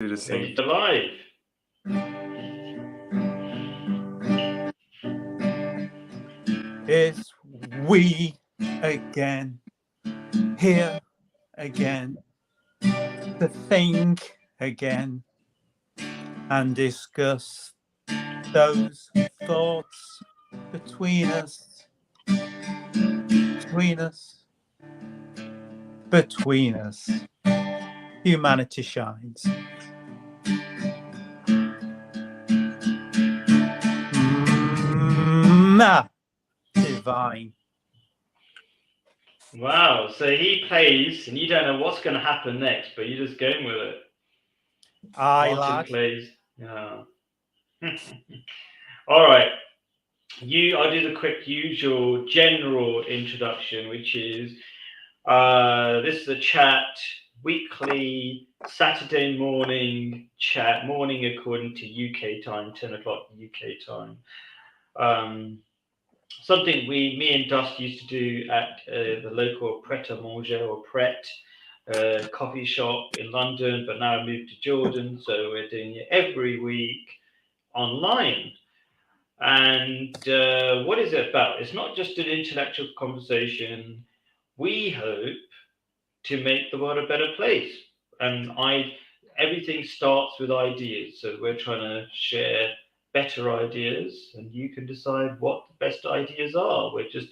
Do the same. Live. It's we again, here again, to think again and discuss those thoughts between us, between us. Humanity shines. Divine. Wow. So he plays, and you don't know what's going to happen next, but you're just going with it. Aye, Martin lad. plays. Yeah. All right. I'll do the quick usual general introduction, which is this is a chat, weekly Saturday morning chat, morning according to UK time, 10 o'clock UK time. Something me and Dust used to do at the local Pret a Manger or Pret coffee shop in London, but now I moved to Jordan, so we're doing it every week online. And what is it about? It's not just an intellectual conversation. We hope to make the world a better place. And everything starts with ideas. So we're trying to share better ideas, and you can decide what the best ideas are. We're just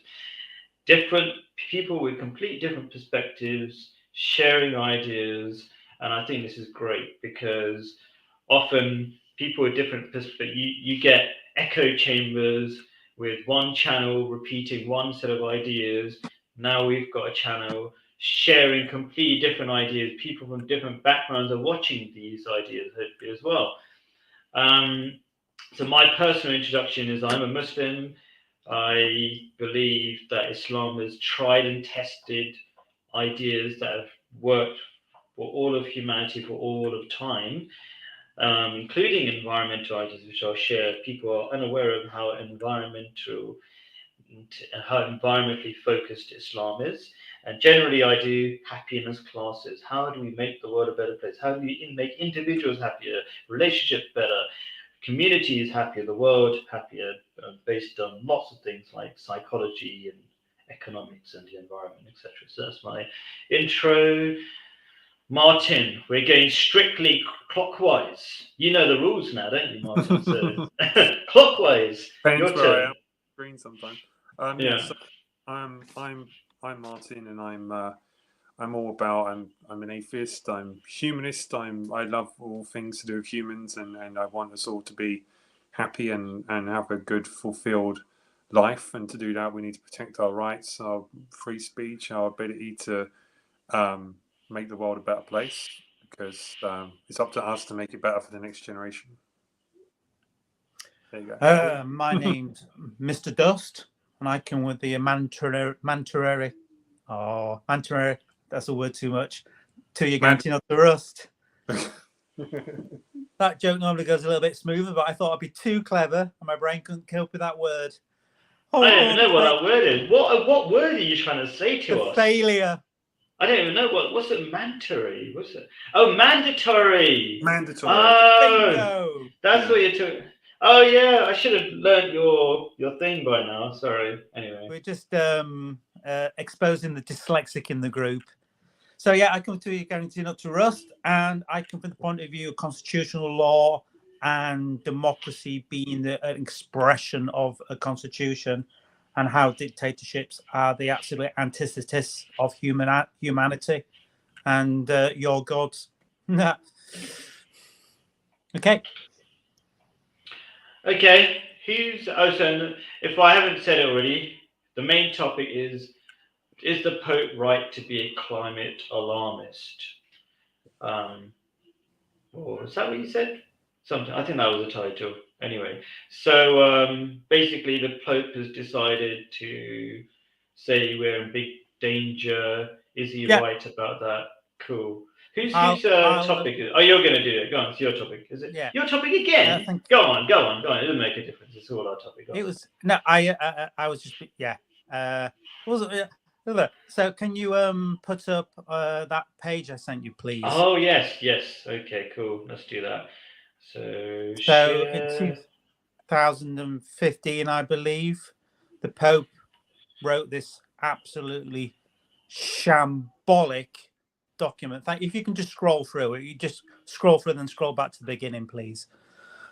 different people with complete different perspectives sharing ideas, and I think this is great because often people with different perspectives, you get echo chambers with one channel repeating one set of ideas. Now we've got a channel sharing completely different ideas. People from different backgrounds are watching these ideas hopefully as well. So my personal introduction is I'm a Muslim. I believe that Islam is tried and tested ideas that have worked for all of humanity for all of time, including environmental ideas, which I'll share. People are unaware of how environmentally focused Islam is. And generally, I do happiness classes. How do we make the world a better place? How do we make individuals happier, relationships better, communities happier, the world happier, based on lots of things like psychology and economics and the environment, etc. So that's my intro. Martin, we're going strictly clockwise. You know the rules now, don't you, Martin? So clockwise. Depends Your where I turn. am. Green sometimes. Yeah. So I'm Martin, and I'm all about. I'm an atheist. I'm humanist. I love all things to do with humans, and I want us all to be happy and have a good, fulfilled life. And to do that, we need to protect our rights, our free speech, our ability to make the world a better place. Because it's up to us to make it better for the next generation. There you go. My name's Mr. Dust, and I come with the Mantarary. That's a word too much. Till you're going to not the rust. That joke normally goes a little bit smoother, but I thought I'd be too clever, and my brain couldn't cope with that word. I don't even know what that word is. What word are you trying to say to us? Failure. I don't even know what's it. Mandatory. What's it? Oh, mandatory. Mandatory. Oh, Bingo. that's what you're talking. Oh yeah, I should have learned your thing by now. Sorry. Anyway, we're just exposing the dyslexic in the group. So yeah, I come to you guarantee not to rust, and I come from the point of view of constitutional law and democracy being an expression of a constitution, and how dictatorships are the absolute antithesis of humanity and your gods. Okay. Okay. So if I haven't said it already, the main topic is the Pope right to be a climate alarmist? Or is that what you said? Something. I think that was the title. Anyway, so basically, the Pope has decided to say we're in big danger. Is he right about that? Cool. Whose topic is? Oh, you're going to do it. Go on. It's your topic. Is it your topic again? Go on. It doesn't make a difference. It's all our topic. It was no. I was just wasn't. Look, so can you put up that page I sent you, please? Oh yes. Okay, cool. Let's do that. So So in share. 2015, I believe, the Pope wrote this absolutely shambolic document. If you can just scroll through it, you just scroll through and then scroll back to the beginning, please.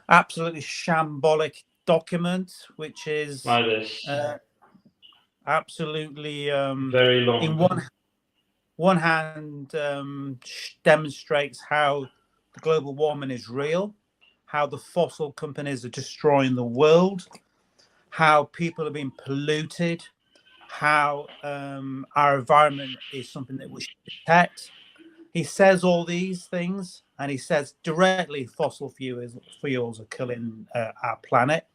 Absolutely shambolic document, which is absolutely very long. in one hand demonstrates how the global warming is real, how the fossil companies are destroying the world, how people are being polluted, how our environment is something that we should protect. He says all these things, and he says directly fossil fuels are killing our planet,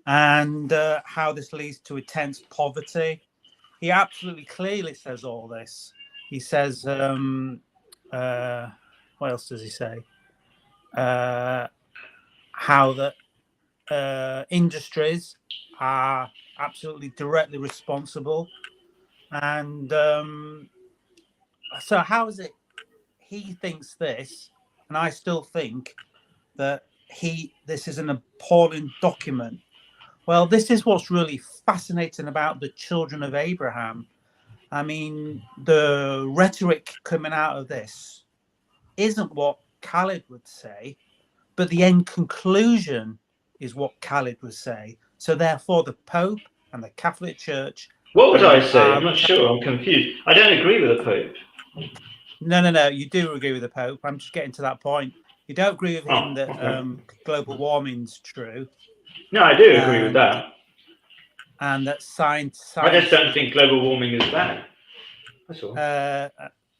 and how this leads to intense poverty. He absolutely clearly says all this. He says, what else does he say? How that industries are absolutely directly responsible. And so how is it he thinks this, and I still think that this is an appalling document? Well, this is what's really fascinating about the children of Abraham. I mean, the rhetoric coming out of this isn't what Khalid would say, but the end conclusion is what Khalid would say. So therefore, the Pope and the Catholic Church. What would I say? I'm not sure. I'm confused. I don't agree with the Pope. No. You do agree with the Pope. I'm just getting to that point. You don't agree with him that global warming's true. No, I do agree with that. And that science. I just don't think global warming is bad. That's all.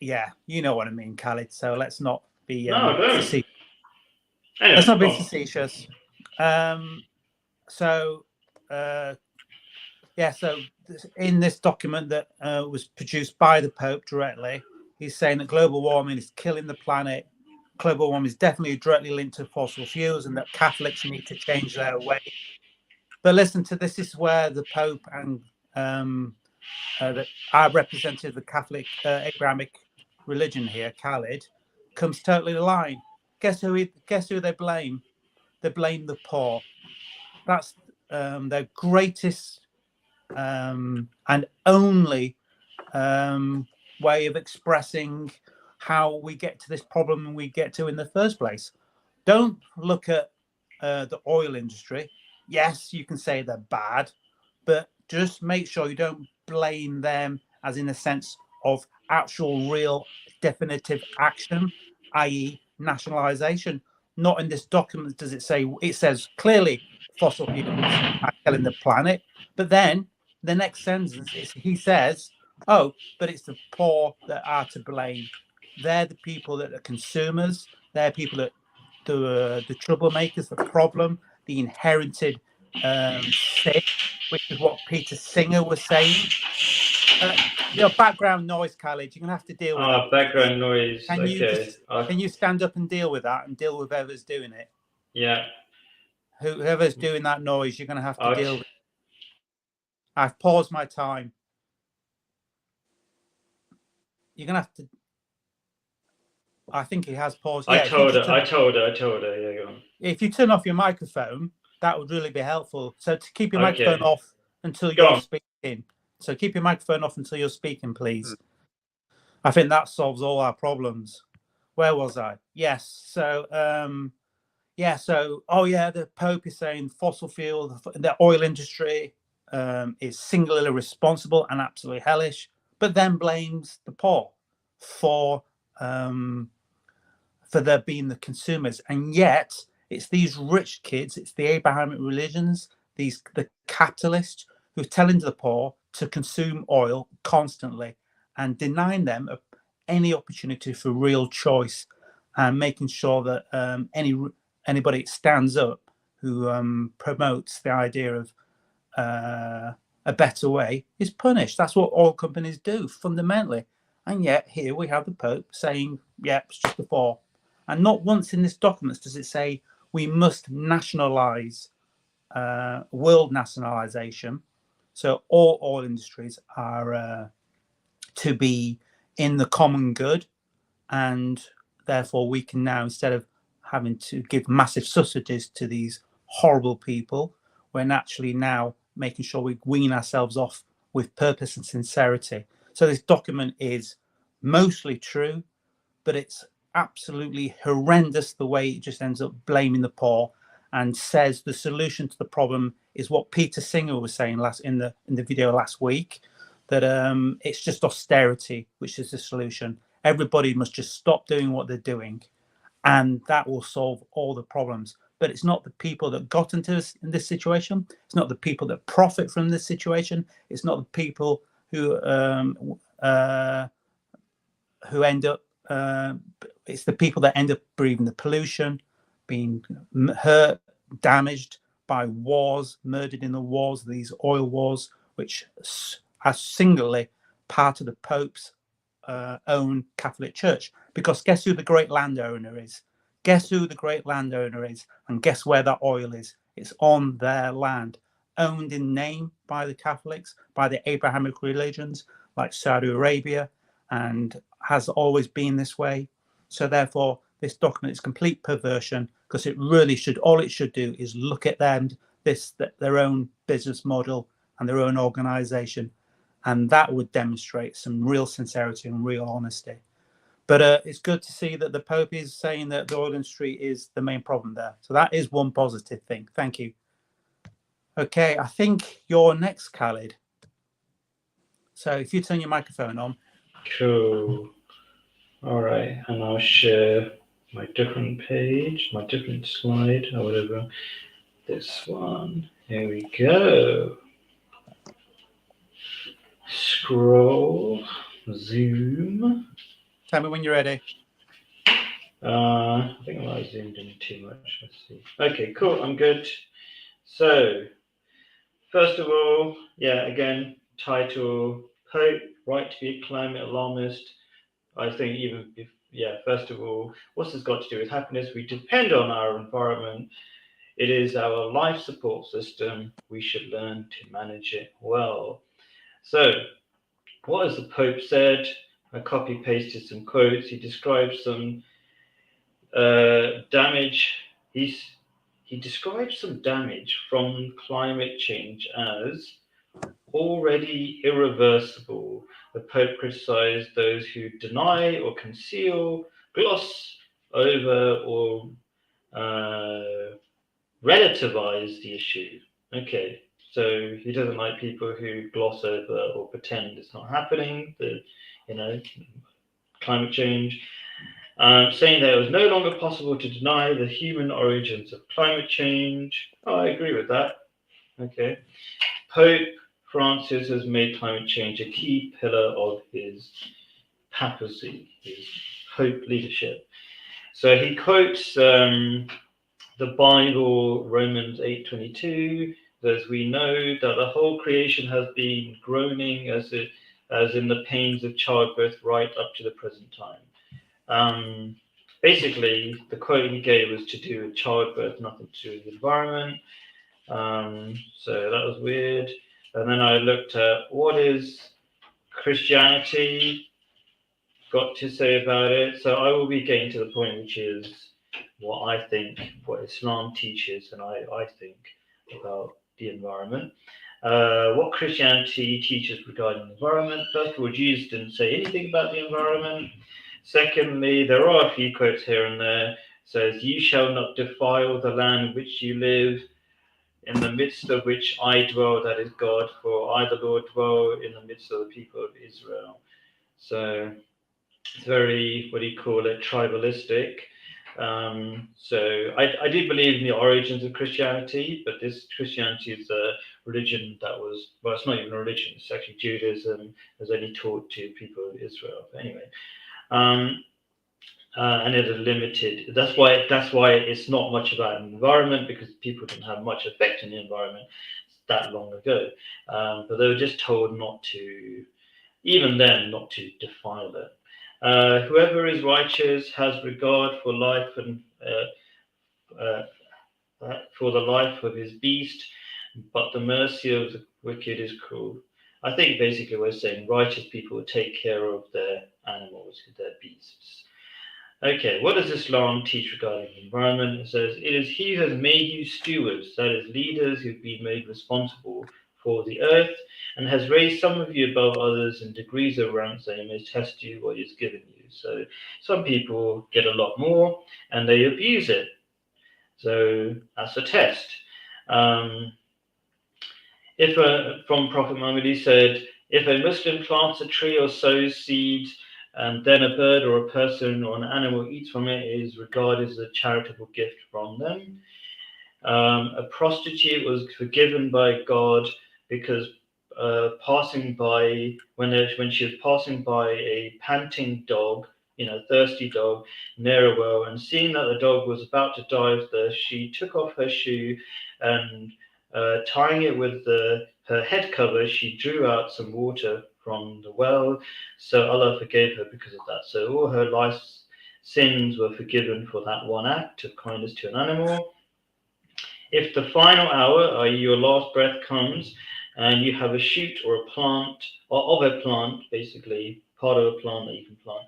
Yeah, you know what I mean, Khalid. So let's not be no, I don't. facetious. Anyway, let's not be facetious. So in this document that was produced by the Pope directly, he's saying that global warming is killing the planet. Global warming is definitely directly linked to fossil fuels, and that Catholics need to change their way. But listen to this: is where the Pope and that I represented the Catholic Abrahamic religion here, Khalid, comes totally aligned. Guess who they blame? They blame the poor. That's their greatest and only way of expressing how we get to this problem we get to in the first place. Don't look at the oil industry. Yes, you can say they're bad, but just make sure you don't blame them as in a sense of actual real definitive action, i.e. nationalization. Not in this document does it say. It says clearly fossil fuels are killing the planet, but then the next sentence is he says, oh, but it's the poor that are to blame. They're the people that are consumers. They're people that the troublemakers, the problem, the inherited sin, which is what Peter Singer was saying. Your background noise, Khalid, you're going to have to deal with that. Background noise. Can you stand up and deal with that and deal with whoever's doing it? Yeah. Whoever's doing that noise, you're going to have to deal with it. I've paused my time. You're going to have to... I think he has paused. I told her. Yeah, go on. If you turn off your microphone, that would really be helpful. So to keep your microphone off until you're speaking. So keep your microphone off until you're speaking, please. I think that solves all our problems. Where was I? Yes. So, the Pope is saying fossil fuel, the oil industry is singularly responsible and absolutely hellish, but then blames the poor for there being the consumers. And yet it's these rich kids, it's the Abrahamic religions, the capitalists who are telling the poor to consume oil constantly and denying them any opportunity for real choice, and making sure that anybody stands up who promotes the idea of a better way is punished. That's what oil companies do fundamentally. And yet here we have the Pope saying, it's just the poor. And not once in this document does it say we must nationalize world nationalization. So all oil industries are to be in the common good, and therefore we can now, instead of having to give massive subsidies to these horrible people, we're naturally now making sure we wean ourselves off with purpose and sincerity. So this document is mostly true, but it's absolutely horrendous the way it just ends up blaming the poor and says the solution to the problem is what Peter Singer was saying in the video last week, that it's just austerity which is the solution. Everybody must just stop doing what they're doing, and that will solve all the problems. But it's not the people that got into this situation. It's not the people that profit from this situation. It's not the people who end up. It's the people that end up breathing the pollution, being hurt, damaged by wars, murdered in the wars, these oil wars, which are singly part of the Pope's own Catholic Church. Because guess who the great landowner is? Guess who the great landowner is? And guess where that oil is? It's on their land, owned in name by the Catholics, by the Abrahamic religions like Saudi Arabia, and has always been this way. So therefore, this document is complete perversion, because it really should, all it should do is look at them, their own business model and their own organization, and that would demonstrate some real sincerity and real honesty. But it's good to see that the Pope is saying that the oil industry is the main problem there. So that is one positive thing. Thank you. Okay, I think you're next, Khalid. So if you turn your microphone on. Cool. All right, and I'll share my different page, my different slide, or whatever. This one. Here we go. Scroll. Zoom. Tell me when you're ready. I think I might have zoomed in too much. Let's see. Okay, cool. I'm good. So, first of all, yeah, again, title, Pope, right to be a climate alarmist. I think even if, yeah, first of all, what's this got to do with happiness? We depend on our environment. It is our life support system. We should learn to manage it well. So, what has the Pope said? I copy pasted some quotes. He describes some damage. He describes some damage from climate change as already irreversible. The Pope criticized those who deny or conceal, gloss over, or relativize the issue. Okay, so he doesn't like people who gloss over or pretend it's not happening, climate change. Saying that it was no longer possible to deny the human origins of climate change. Oh, I agree with that. Okay. Pope Francis has made climate change a key pillar of his papacy, his Pope leadership. So he quotes the Bible, Romans 8:22, as we know that the whole creation has been groaning as in the pains of childbirth right up to the present time. Basically, the quote he gave was to do with childbirth, nothing to do with the environment. So that was weird. And then I looked at what is Christianity got to say about it. So I will be getting to the point, which is what I think, what Islam teaches, and I think about the environment. What Christianity teaches regarding the environment. First of all, Jesus didn't say anything about the environment. Secondly, there are a few quotes here and there. It says, "You shall not defile the land in which you live, in the midst of which I dwell, that is God, for I, the Lord, dwell in the midst of the people of Israel." So it's very, what do you call it, tribalistic. So I do believe in the origins of Christianity, but this Christianity is a religion that was, well, it's not even a religion, it's actually Judaism, was only taught to people of Israel. But anyway, and it is limited. That's why it's not much about the environment, because people didn't have much effect on the environment that long ago. But they were just told not to, even then, not to defile it. Whoever is righteous has regard for life and for the life of his beast, but the mercy of the wicked is cruel. I think basically we're saying righteous people take care of their animals, their beasts. Okay, what does Islam teach regarding the environment? It says, it is he who has made you stewards, that is, leaders who've been made responsible for the earth, and has raised some of you above others in degrees of rank, so he may test you what he's given you. So some people get a lot more, and they abuse it. So that's a test. From Prophet Muhammad, he said, if a Muslim plants a tree or sows seeds, and then a bird or a person or an animal eats from it, it is regarded as a charitable gift from them. A prostitute was forgiven by God because passing by when she was passing by a panting dog, thirsty dog near a well, and seeing that the dog was about to die of thirst, she took off her shoe and tying it with her head cover, she drew out some water from the well. So Allah forgave her because of that. So all her life's sins were forgiven for that one act of kindness to an animal. If the final hour, i.e., your last breath, comes and you have a shoot or a plant, or of a plant, basically part of a plant that you can plant,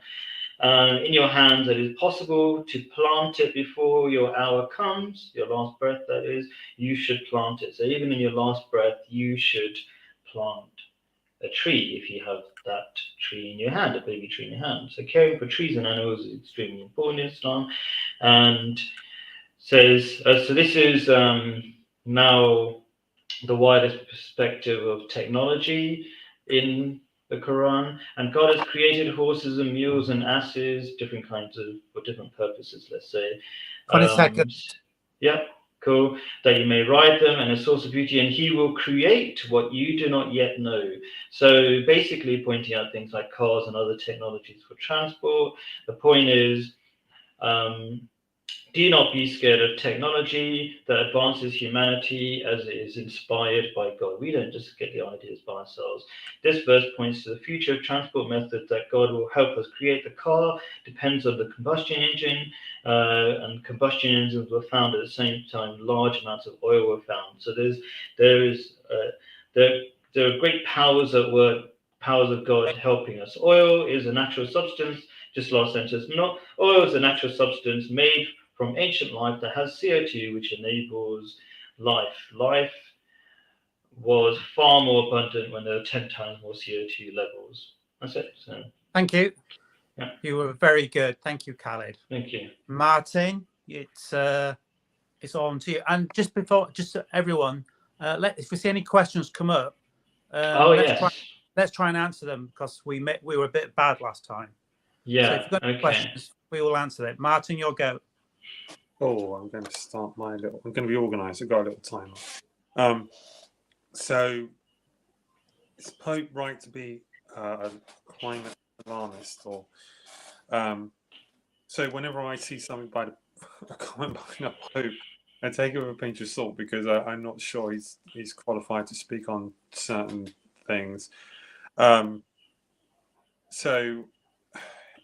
in your hands, that it is possible to plant it before your hour comes, your last breath, that is, you should plant it. So even in your last breath, you should plant a tree if you have that tree in your hand, a baby tree in your hand. So caring for trees and animals is extremely important in Islam. And says, so this is now the widest perspective of technology in the Quran. And God has created horses and mules and asses, different kinds of, for different purposes, let's say. 20 seconds. Yeah, cool. That you may ride them, and a source of beauty, and he will create what you do not yet know. So basically pointing out things like cars and other technologies for transport. The point is, do not be scared of technology that advances humanity as it is inspired by God. We don't just get the ideas by ourselves. This verse points to the future of transport methods that God will help us create. The car depends on the combustion engine, and combustion engines were found at the same time. Large amounts of oil were found. So there are great powers at work, powers of God helping us. Oil is a natural substance. Just last sentence. Not oil is a natural substance made from ancient life that has CO2, which enables life. Life was far more abundant when there were 10 times more CO2 levels. That's it. So, thank you. Yeah. You were very good. Thank you, Khalid. Thank you. Martin, it's on to you. And just so everyone, if we see any questions come up, let's try and answer them, because we were a bit bad last time. Yeah. So if you've got any questions, we will answer them. Martin, your go. Oh, I'm going to start I'm going to be organised. I've got a little timer. So, is Pope right to be a climate alarmist? Or so whenever I see something by a comment by the Pope, I take it with a pinch of salt, because I'm not sure he's qualified to speak on certain things. So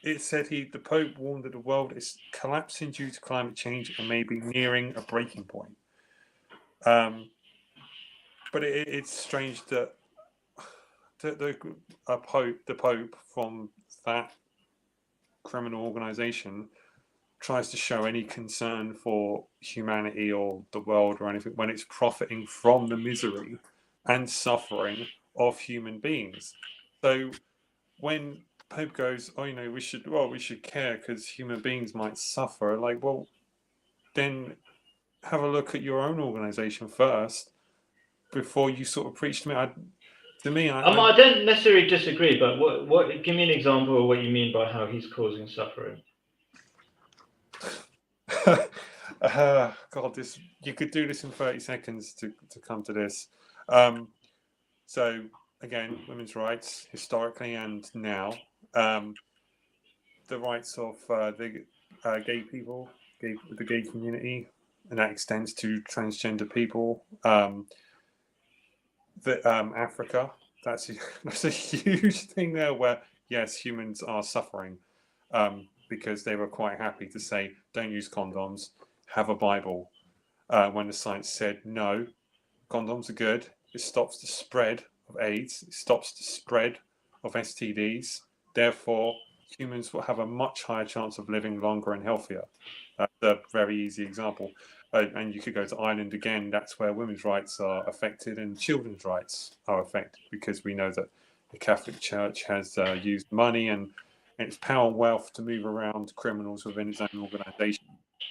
it said the Pope warned that the world is collapsing due to climate change and may be nearing a breaking point. But it's strange that the Pope from that criminal organization tries to show any concern for humanity or the world or anything when it's profiting from the misery and suffering of human beings. So when Pope goes, oh, we should care because human beings might suffer. Like, well, then have a look at your own organization first before you sort of preach to me. I don't necessarily disagree, but what? Give me an example of what you mean by how he's causing suffering. God, you could do this in 30 seconds to come to this. So again, women's rights historically and now. The rights of the gay people, the gay community, and that extends to transgender people. Africa, that's a huge thing there, where yes, humans are suffering, because they were quite happy to say, don't use condoms, have a Bible, when the science said no, condoms are good, it stops the spread of AIDS, it stops the spread of STDs. Therefore, humans will have a much higher chance of living longer and healthier. That's a very easy example. And you could go to Ireland again, that's where women's rights are affected and children's rights are affected, because we know that the Catholic Church has used money and its power and wealth to move around criminals within its own organisation,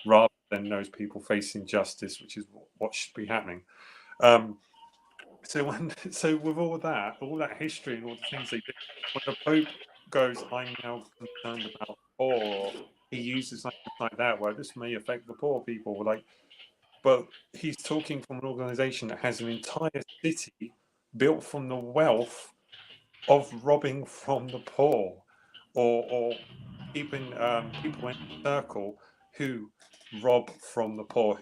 rather than those people facing justice, which is what should be happening. So with all that history and all the things they do, when the Pope goes, I'm now concerned about the poor, he uses language like that, where this may affect the poor people. But he's talking from an organisation that has an entire city built from the wealth of robbing from the poor, or keeping people in a circle who rob from the poor.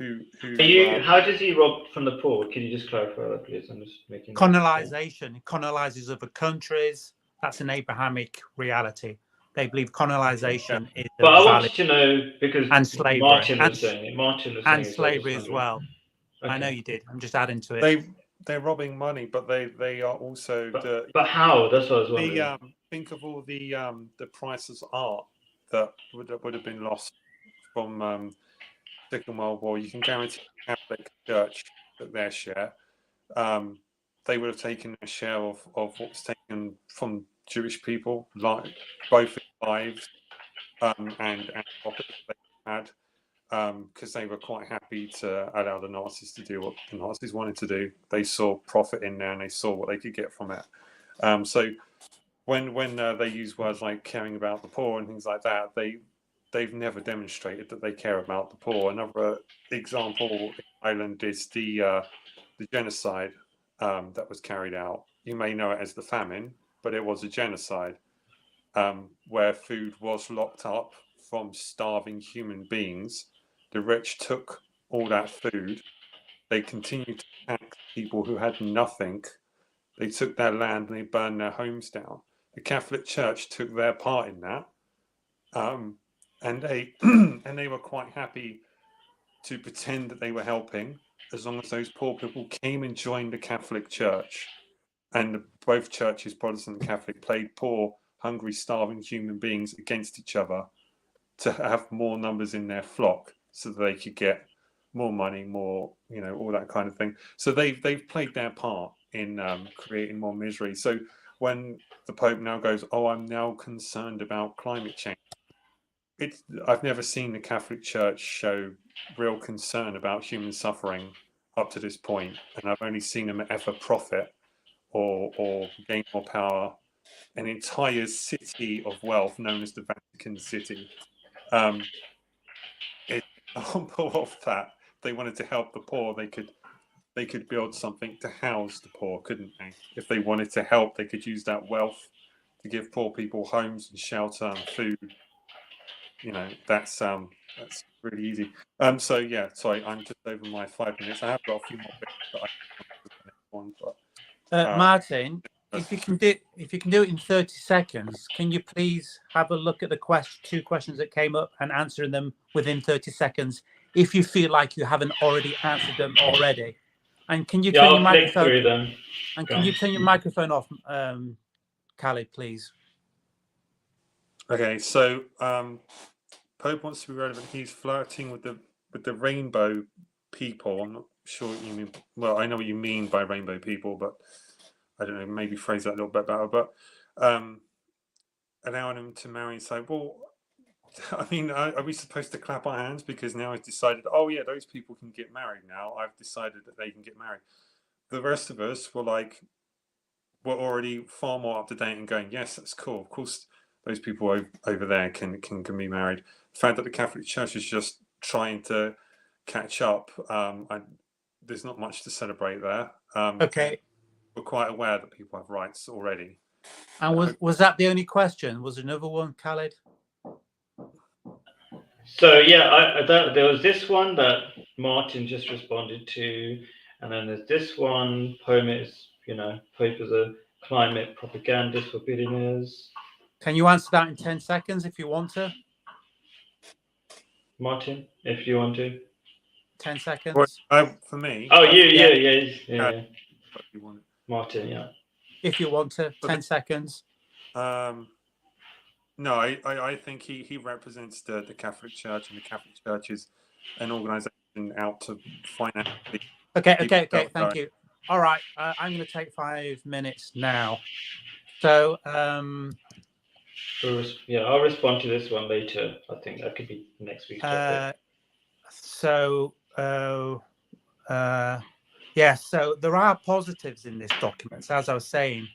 How does he rob from the poor? Can you just clarify that, please? I'm just making colonization. It colonizes other countries. That's an Abrahamic reality. They believe colonization is But I valid. wanted to know, because And slavery. Martin was saying it. Martin was saying And slavery as well. Okay. I know you did. I'm just adding to it. They're robbing money, but they are also. But how? That's what I was wondering. Think of all the priceless art that would have been lost from Second World War. You can guarantee the Catholic Church took their share. They would have taken a share of what was taken from Jewish people, like both lives and property they had, because they were quite happy to allow the Nazis to do what the Nazis wanted to do. They saw profit in there and they saw what they could get from it. So when they use words like caring about the poor and things like that, they've never demonstrated that they care about the poor. Another example in Ireland is the genocide that was carried out. You may know it as the famine, but it was a genocide where food was locked up from starving human beings. The rich took all that food. They continued to tax people who had nothing. They took their land and they burned their homes down. The Catholic Church took their part in that, and they and they were quite happy to pretend that they were helping, as long as those poor people came and joined the Catholic Church. And both churches, Protestant and Catholic, played poor, hungry, starving human beings against each other to have more numbers in their flock, so that they could get more money, more, all that kind of thing. So they've played their part in creating more misery. So when the Pope now goes, oh, I'm now concerned about climate change, I've never seen the Catholic Church show real concern about human suffering up to this point, and I've only seen them ever profit or gain more power. An entire city of wealth known as the Vatican City. An example of that. They wanted to help the poor. They could build something to house the poor, couldn't they? If they wanted to help, they could use that wealth to give poor people homes and shelter and food. That's really easy. So yeah, sorry, I'm just over my 5 minutes. I have got a few more bits that I can do the next one, but Martin, if you can do it in 30 seconds, can you please have a look at the two questions that came up and answer them within 30 seconds if you feel like you haven't already answered them already? And can you turn your microphone? Through them. And can you turn your microphone off, Khaled, please? Okay, so Pope wants to be relevant. He's flirting with the rainbow people. I'm not sure what you mean. Well, I know what you mean by rainbow people, but I don't know, maybe phrase that a little bit better. But allowing him to marry and say, well, I mean, are we supposed to clap our hands because now I've decided, oh yeah, those people can get married now. I've decided that they can get married. The rest of us were already far more up to date and going, yes, that's cool. Of course, those people over there can be married. The fact that the Catholic Church is just trying to catch up, there's not much to celebrate there. Okay. We're quite aware that people have rights already. And was that the only question? Was there another one, Khaled? So yeah, there was this one that Martin just responded to, and then there's this one. Pope is a climate propagandist for billionaires. Can you answer that in 10 seconds if you want to? Martin, if you want to. 10 seconds. Well, for me. Oh, yeah. If you want Martin, yeah. If you want to, But 10 seconds. No, I think he represents the Catholic Church, and the Catholic Church is an organisation out to finance. Okay. Thank you. All right, I'm going to take 5 minutes now. So, Yeah, I'll respond to this one later. I think that could be next week's topic. So there are positives in this document. So as I was saying,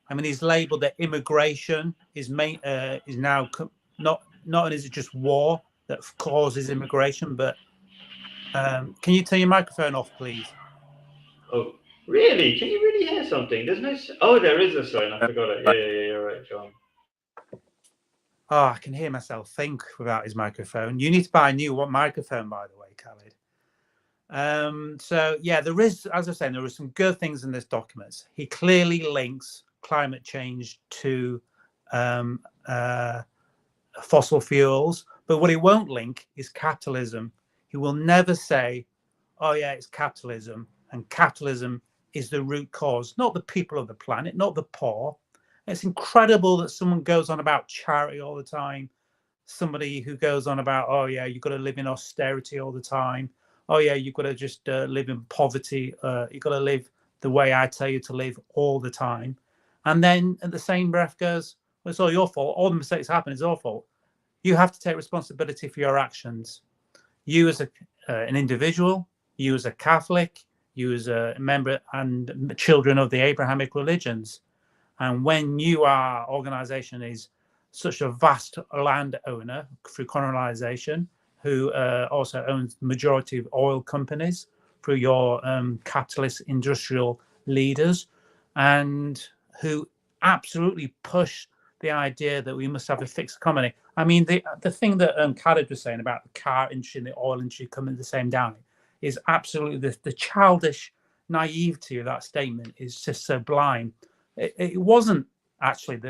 I mean, he's labelled that immigration is now not only is it just war that causes immigration, but can you turn your microphone off, please? Oh, really? Can you really hear something? There's no. Oh, there is a sign. I forgot it. Yeah, you're right, John. Oh, I can hear myself think without his microphone. You need to buy a new microphone, by the way, Khalid. So yeah, there is, as I was saying, there are some good things in this document. He clearly links climate change to fossil fuels, but what he won't link is capitalism. He will never say, oh yeah, it's capitalism, and capitalism is the root cause, not the people of the planet, not the poor. It's incredible that someone goes on about charity all the time. Somebody who goes on about, oh yeah, you've got to live in austerity all the time. Oh yeah, you've got to just live in poverty. You've got to live the way I tell you to live all the time. And then at the same breath goes, well, it's all your fault. All the mistakes happen, it's your fault. You have to take responsibility for your actions. You as an individual, you as a Catholic, you as a member and children of the Abrahamic religions. And when our organization is such a vast landowner through colonization, who also owns the majority of oil companies through your capitalist industrial leaders, and who absolutely push the idea that we must have a fixed economy. I mean, the thing that Khalid was saying about the car industry and the oil industry coming the same down is absolutely the childish naivety of that statement is just sublime. It wasn't actually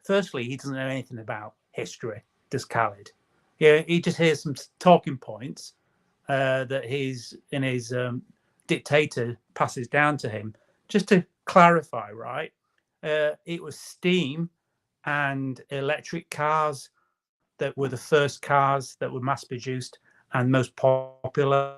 firstly, he doesn't know anything about history, does Khalid? Yeah, he just hears some talking points that he's in his dictator passes down to him. Just to clarify, right? It was steam and electric cars that were the first cars that were mass produced and most popular.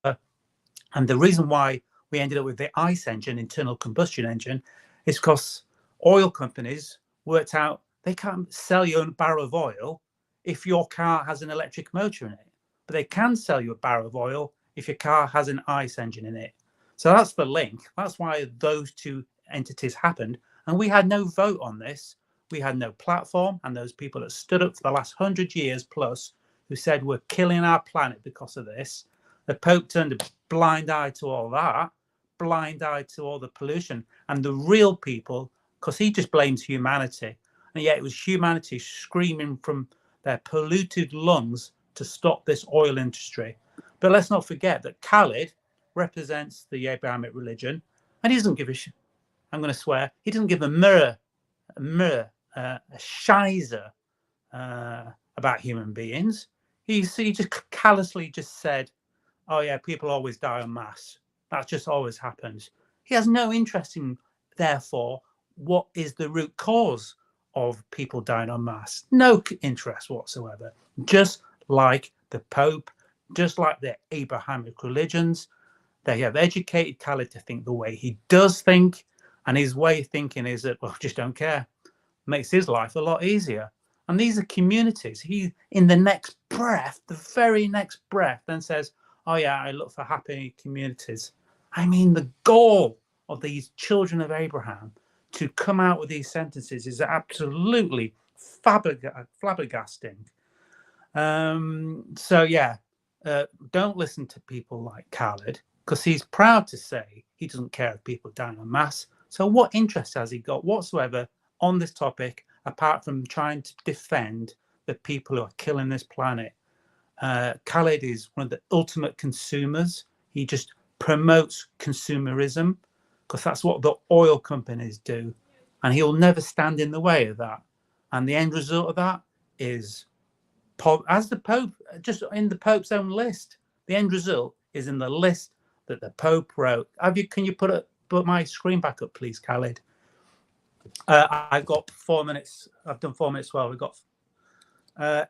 And the reason why we ended up with the ICE engine, internal combustion engine, is because oil companies worked out they can't sell you a barrel of oil if your car has an electric motor in it, but they can sell you a barrel of oil if your car has an ICE engine in it. So that's the link. That's why those two entities happened. And we had no vote on this. We had no platform. And those people that stood up for the last 100 years plus who said we're killing our planet because of this. The Pope turned a blind eye to all that, blind eye to all the pollution. And the real people, because he just blames humanity. And yet it was humanity screaming from their polluted lungs to stop this oil industry. But let's not forget that Khalid represents the Abrahamic religion, and he doesn't give a I'm going to swear, he doesn't give a shizer about human beings. He just callously just said, oh yeah, people always die en masse. That just always happens. He has no interest in, therefore, what is the root cause of people dying en masse. No interest whatsoever. Just like the Pope, just like the Abrahamic religions, they have educated Khalid to think the way he does think, and his way of thinking is that, well, just don't care. Makes his life a lot easier. And these are communities. He, in the next breath, the very next breath, then says, oh yeah, I look for happy communities. I mean, the goal of these children of Abraham to come out with these sentences is absolutely flabbergasting. So yeah, don't listen to people like Khalid, because he's proud to say he doesn't care if people die en masse. So what interest has he got whatsoever on this topic, apart from trying to defend the people who are killing this planet? Khalid is one of the ultimate consumers. He just promotes consumerism because that's what the oil companies do. And he'll never stand in the way of that. And the end result of that is, as the Pope, just in the Pope's own list, the end result is in the list that the Pope wrote. Can you put put my screen back up, please, Khaled? I've got 4 minutes. I've done 4 minutes. Well, we've got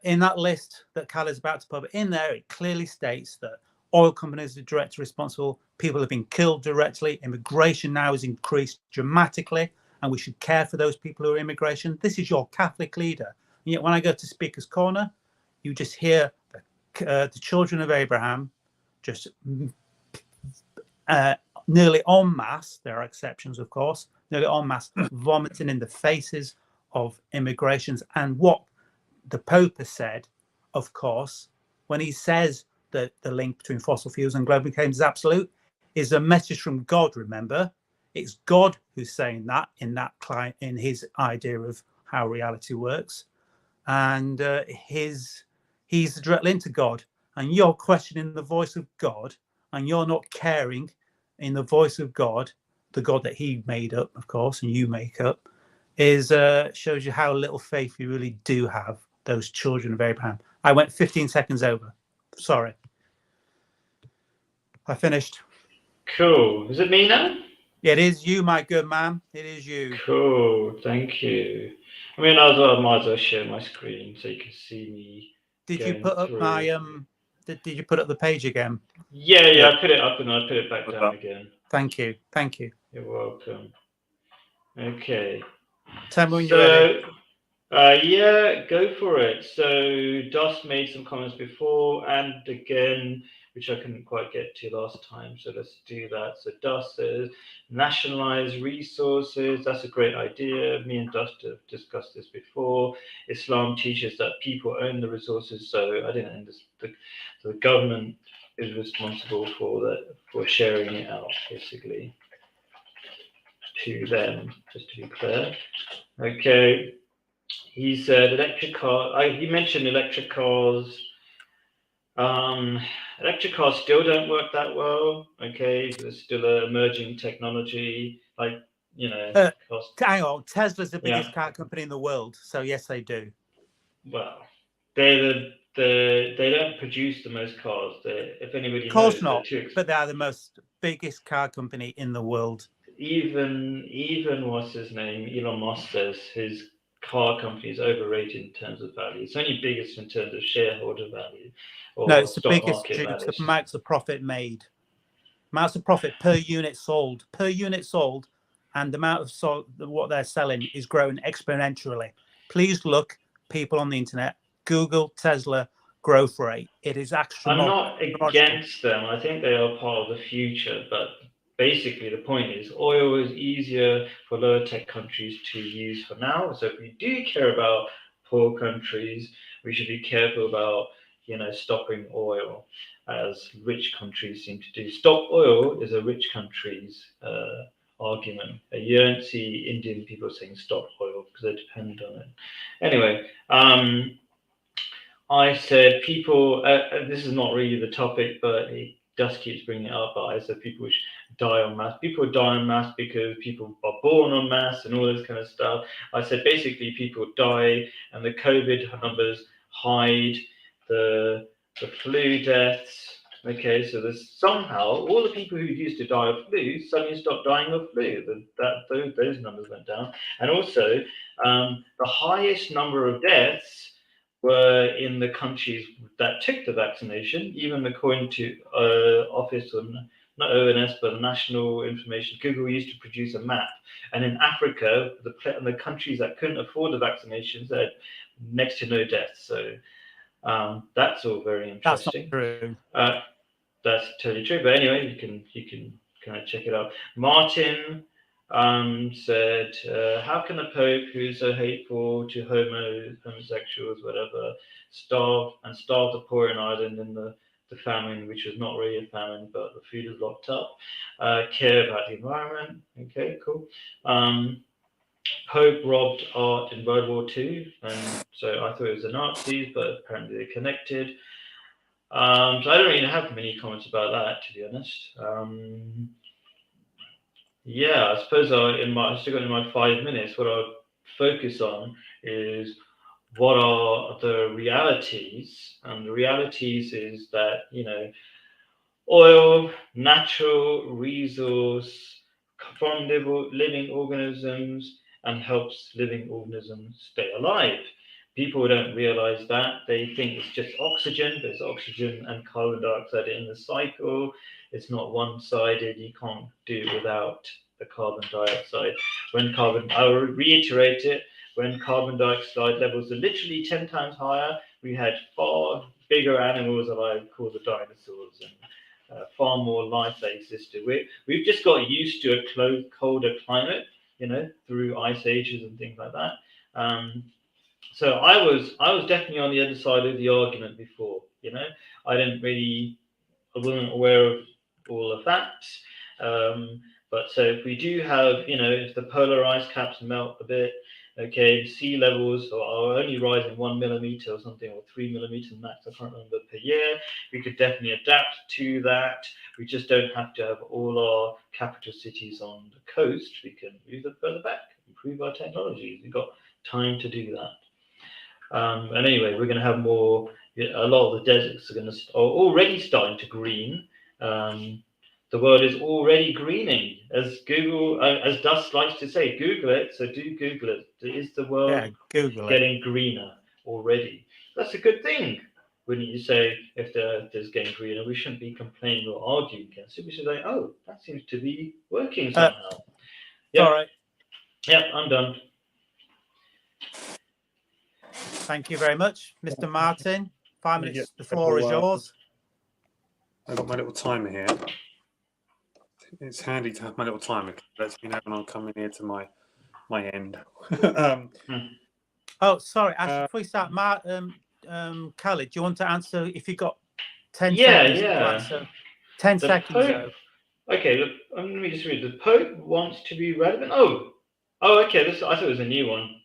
in that list that Khaled's about to put in there. It clearly states that oil companies are directly responsible. People have been killed directly. Immigration now has increased dramatically, and we should care for those people who are immigration. This is your Catholic leader. And yet, when I go to Speaker's Corner, you just hear the children of Abraham just nearly en masse. There are exceptions, of course. Nearly en masse vomiting in the faces of immigrations. And what the Pope has said, of course, when he says that the link between fossil fuels and global warming is absolute, is a message from God. Remember, it's God who's saying that in his idea of how reality works, and he's the direct link to God. And you're questioning the voice of God, and you're not caring in the voice of God, the God that He made up, of course, and you make up, is shows you how little faith you really do have. Those children of Abraham. I went 15 seconds over. Sorry. I finished. Cool. Is it me now? Yeah, it is you, my good man. It is you. Cool. Thank you. I mean, I might as well share my screen so you can see me. Did you put up my Did you put up the page again? Yeah. I put it up and I put it back down again. Thank you. You're welcome. Okay. Tell me when you're ready. Yeah, go for it. So Dust made some comments before and again, which I couldn't quite get to last time. So let's do that. So Dust says, nationalize resources. That's a great idea. Me and Dust have discussed this before. Islam teaches that people own the resources. So I didn't understand. The government is responsible for sharing it out, basically, to them, just to be clear. Okay. He said electric car. He mentioned electric cars. Electric cars still don't work that well. Okay, there's still an emerging technology. Like hang on. Tesla's the biggest car company in the world, so yes, they do. Well, they don't produce the most cars. If anybody of course knows, not. But they are the biggest car company in the world. Even what's his name? Elon Musk says his car company is overrated in terms of value. It's only biggest in terms of shareholder value. No, it's the biggest due to the amounts of profit made. Amounts of profit per unit sold. And the amount of what they're selling is growing exponentially. Please look, people on the internet, Google Tesla growth rate. It is astronomical. I'm not against them. I think they are part of the future, but basically the point is oil is easier for lower tech countries to use for now. So if we do care about poor countries, we should be careful about stopping oil, as rich countries seem to do. Stop oil is a rich country's argument. You don't see Indian people saying stop oil because they depend on it. Anyway, I said people, this is not really the topic, but it just keeps bringing it up. But I said people should die en masse. People die en masse because people are born en masse and all this kind of stuff. I said basically people die and the COVID numbers hide the flu deaths. Okay, so there's somehow all the people who used to die of flu suddenly stopped dying of flu. Those numbers went down. And also the highest number of deaths were in the countries that took the vaccination, even according to Office of, not ONS, but the National Information. Google used to produce a map. And in Africa, the countries that couldn't afford the vaccinations had next to no deaths. So that's all very interesting. That's not true. That's totally true. But anyway, you can kind of check it out. Martin said, how can the Pope, who is so hateful to homosexuals, whatever, starve the poor in Ireland in the famine, which was not really a famine, but the food is locked up, care about the environment? Okay, cool. Pope robbed art in World War II, and so I thought it was the Nazis, but apparently they're connected. So I don't really have many comments about that, to be honest. Yeah, I suppose I still got in my 5 minutes. What I'll focus on is what are the realities, and the realities is that oil, natural resource, from living organisms and helps living organisms stay alive. People don't realize that. They think it's just oxygen, but it's oxygen and carbon dioxide in the cycle. It's not one-sided. You can't do it without the carbon dioxide. I will reiterate it, when carbon dioxide levels are literally 10 times higher, we had far bigger animals that I call the dinosaurs, and far more life that existed. We've just got used to a colder climate, through ice ages and things like that. So I was definitely on the other side of the argument before. I wasn't aware of all the facts. But so if we do have, if the polar ice caps melt a bit, okay, sea levels are only rising 1 millimeter or something, or 3 millimeters max, I can't remember, per year, we could definitely adapt to that. We just don't have to have all our capital cities on the coast. We can move them further back, improve our technologies. We've got time to do that. And anyway, we're going to have more. A lot of the deserts are already starting to green. The world is already greening, as Dust likes to say. Google it. So do Google it. Is the world getting greener already? That's a good thing. Wouldn't you say, if the Earth is getting greener, we shouldn't be complaining or arguing against it. We should say, oh, that seems to be working somehow. Yeah. All right. Yeah, I'm done. Thank you very much, Mr. Martin. 5 minutes. The floor is yours. I've got my little timer here. It's handy to have my little timer. Lets me know when I'm coming here to my end. Oh, sorry. Before we start, Khaled, do you want to answer if you got 10 seconds to answer? 10 seconds. Okay, look, let me just read. The Pope wants to be relevant. Oh, okay. I thought it was a new one.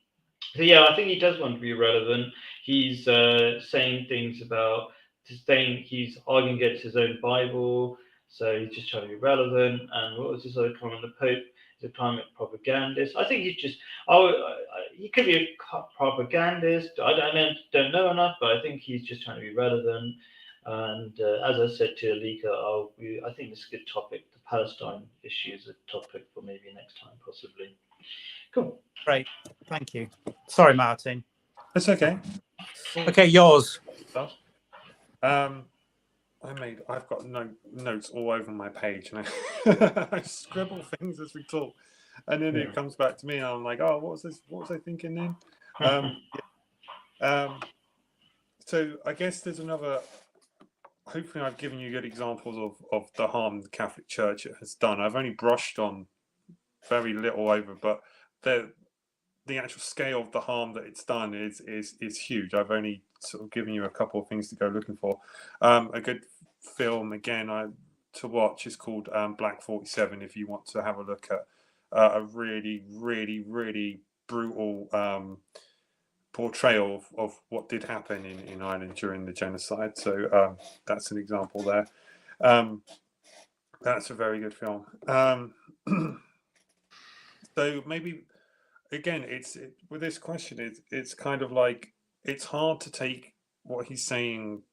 So yeah, I think he does want to be relevant. He's saying things about he's arguing against his own Bible, so he's just trying to be relevant. And what was this other comment? The Pope is a climate propagandist. I think he's just he could be a propagandist. I don't know enough, but I think he's just trying to be relevant. And as I said to Alika, I think this is a good topic. The Palestine issue is a topic for maybe next time, possibly. Cool. Great. Thank you. Sorry, Martin. That's okay. Okay, yours. I've got notes all over my page, and I scribble things as we talk, and then it comes back to me, and I'm like, oh, what was this? What was I thinking then? So I guess there's another. Hopefully, I've given you good examples of the harm the Catholic Church has done. I've only brushed on very little over, but the actual scale of the harm that it's done is huge. I've only sort of given you a couple of things to go looking for. A good film again to watch is called Black 47. If you want to have a look at a really, really, really brutal portrayal of what did happen in Ireland during the genocide. So that's an example there. That's a very good film. So maybe again, with this question, it's kind of like it's hard to take what he's saying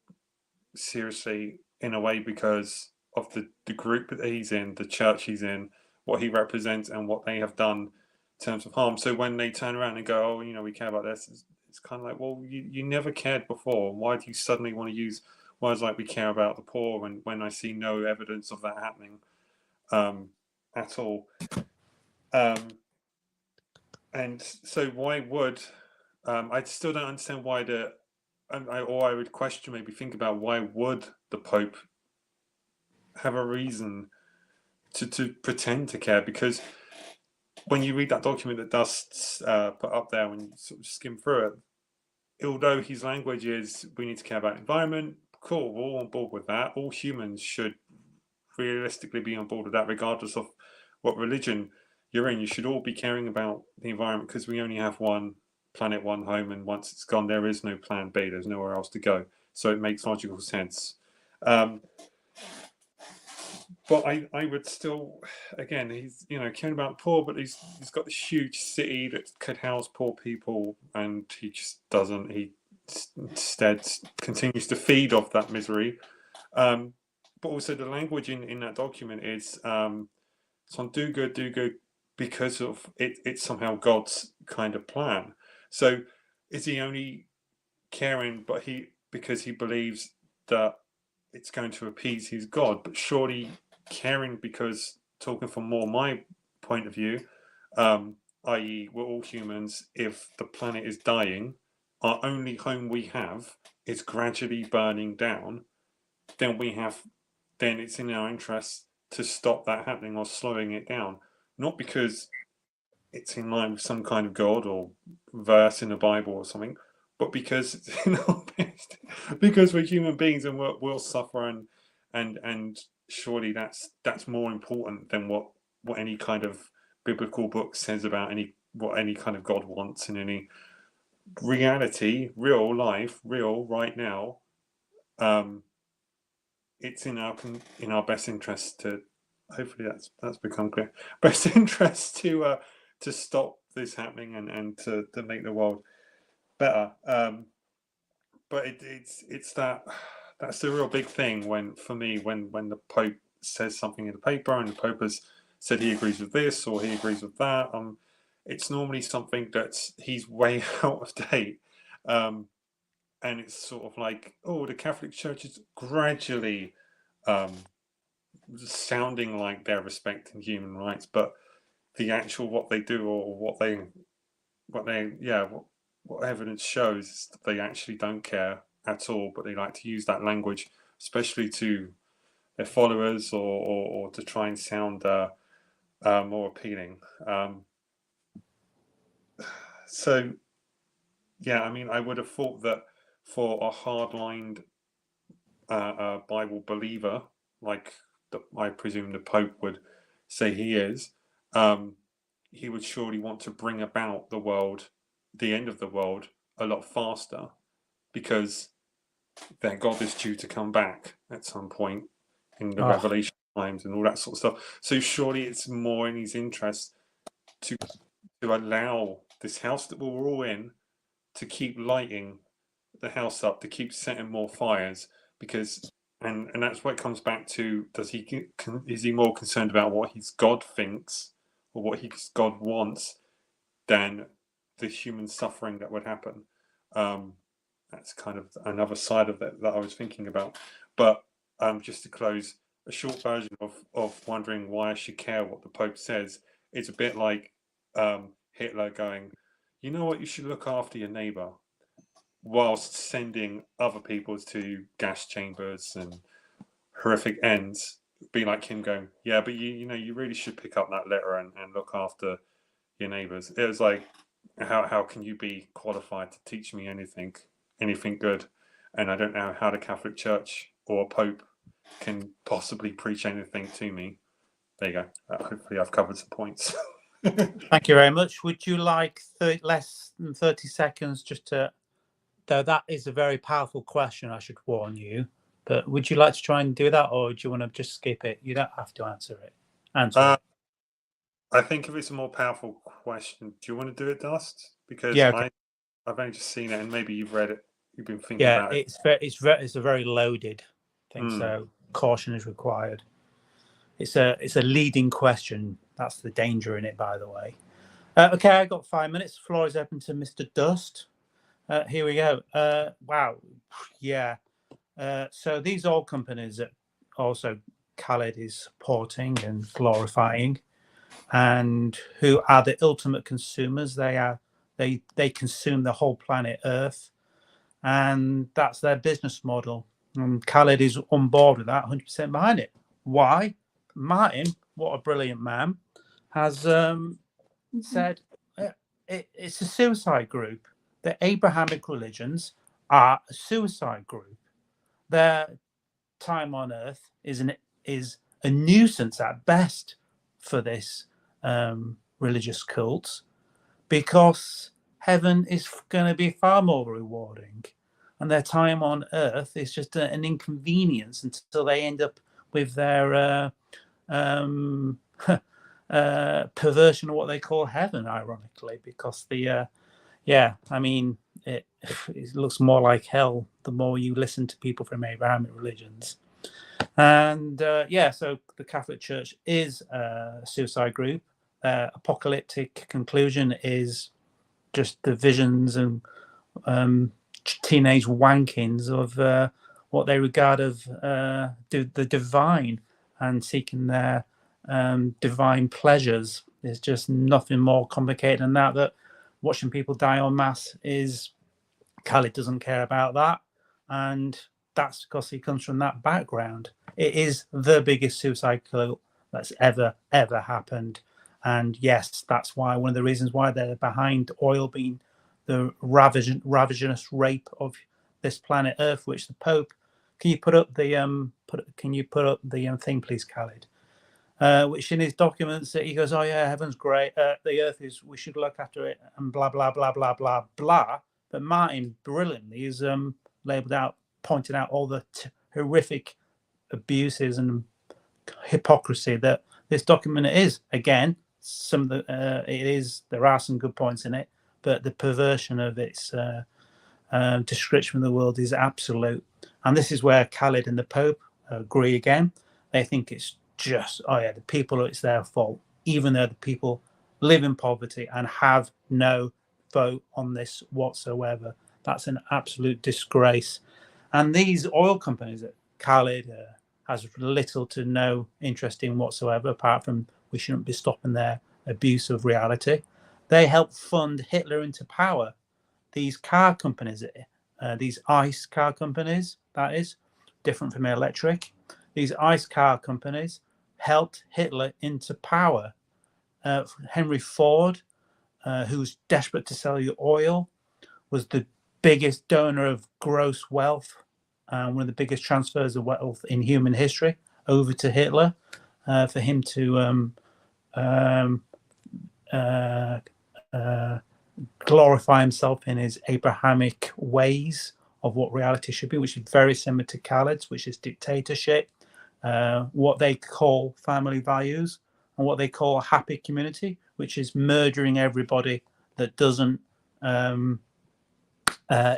seriously in a way because of the group that he's in, the church he's in, what he represents, and what they have done in terms of harm. So when they turn around and go, oh, we care about this, it's kind of like, well, you never cared before. Why do you suddenly want to use words like we care about the poor when I see no evidence of that happening at all? And so why would I still don't understand why I would question, maybe think about why would the Pope have a reason to pretend to care? Because when you read that document that Dust put up there, when you sort of skim through it, although his language is we need to care about environment, cool, we're all on board with that. All humans should realistically be on board with that, regardless of what religion you're in. You should all be caring about the environment because we only have one planet, one home, and once it's gone, there is no plan B. There's nowhere else to go. So it makes logical sense. But I would still, again, he's caring about the poor, but he's got this huge city that could house poor people, and he just doesn't. He instead continues to feed off that misery. But also the language in that document is It's on do good because of it. It's somehow God's kind of plan. So is he only caring, because he believes that it's going to appease his God? But surely caring because, talking from more my point of view, i.e., we're all humans. If the planet is dying, our only home we have is gradually burning down, then it's in our interest to stop that happening or slowing it down. Not because it's in line with some kind of God or verse in the Bible or something, but because it's in our best, because we're human beings and we'll suffer, and surely that's more important than what any kind of biblical book says about what any kind of God wants in any reality, real life, real right now. It's in our best interest to, hopefully that's become clear, best interest to stop this happening and to make the world better. But it's that's the real big thing for me when the Pope says something in the paper and the Pope has said he agrees with this or he agrees with that. It's normally something that's he's way out of date. And it's sort of like, oh, the Catholic Church is gradually sounding like they're respecting human rights, but the actual what they do or what evidence shows is that they actually don't care at all, but they like to use that language, especially to their followers or to try and sound more appealing. So, yeah, I mean, I would have thought that for a hard-lined Bible believer, like I presume the Pope would say he is, he would surely want to bring about the end of the world, a lot faster, because their God is due to come back at some point in the Revelation times and all that sort of stuff. So surely it's more in his interest to allow this house that we're all in to keep lighting the house up, to keep setting more fires, because and that's what it comes back to. Is he more concerned about what his God thinks or what his God wants than the human suffering that would happen? That's kind of another side of that I was thinking about. But just to close, a short version of wondering why I should care what the Pope says. It's a bit like Hitler going, you know what, you should look after your neighbor, whilst sending other people to gas chambers and horrific ends. Be like him going, yeah, but you really should pick up that litter and look after your neighbors. It was like, how can you be qualified to teach me anything good? And I don't know how the Catholic Church or Pope can possibly preach anything to me. There you go. Hopefully I've covered some points. Thank you very much. Would you like less than 30 seconds just to, though that is a very powerful question, I should warn you, but would you like to try and do that, or do you want to just skip it? You don't have to answer it. I think if it's a more powerful question, do you want to do it, Dust? Because yeah, okay. I've only just seen it, and maybe you've read it. You've been thinking about it. It's a very loaded thing, so caution is required. It's a leading question. That's the danger in it, by the way. Okay, I got 5 minutes. The floor is open to Mr. Dust. Here we go. Wow, yeah. So these oil companies that also Khaled is supporting and glorifying, and who are the ultimate consumers. They consume the whole planet Earth, and that's their business model. And Khaled is on board with that, 100% behind it. Why? Martin, what a brilliant man, has said it's a suicide group. The Abrahamic religions are a suicide group. Their time on Earth is a nuisance at best for this religious cult, because heaven is going to be far more rewarding, and their time on Earth is just an inconvenience until they end up with their perversion of what they call heaven, ironically, because I mean, it looks more like hell the more you listen to people from Abrahamic religions. And so the Catholic Church is a suicide group. Apocalyptic conclusion is just the visions and teenage wankings of what they regard as the divine, and seeking their divine pleasures. There's just nothing more complicated than that. That watching people die en masse is, Khalid doesn't care about that, and that's because he comes from that background. It is the biggest suicide cult that's ever happened, and yes, that's why one of the reasons why they're behind oil being the ravenous rape of this planet Earth, which the Pope. Can you put up the thing, please, Khalid? Which in his documents that he goes, oh yeah, heaven's great, the Earth is, we should look after it, and blah blah blah blah blah blah. But Martin brilliantly is labelled out, pointed out all the horrific abuses and hypocrisy that this document is. Again, some of the there are some good points in it, but the perversion of its description of the world is absolute. And this is where Khalid and the Pope agree again. They think it's just, the people, it's their fault, even though the people live in poverty and have no vote on this whatsoever. That's an absolute disgrace. And these oil companies that Khalid has little to no interest in whatsoever, apart from we shouldn't be stopping their abuse of reality. They help fund Hitler into power. These car companies, these ICE car companies, that is different from electric. These ICE car companies helped Hitler into power. Henry Ford, who was desperate to sell you oil, was the biggest donor of gross wealth, one of the biggest transfers of wealth in human history over to Hitler, for him to glorify himself in his Abrahamic ways of what reality should be, which is very similar to Khaled's, which is dictatorship, what they call family values, and what they call a happy community, which is murdering everybody that doesn't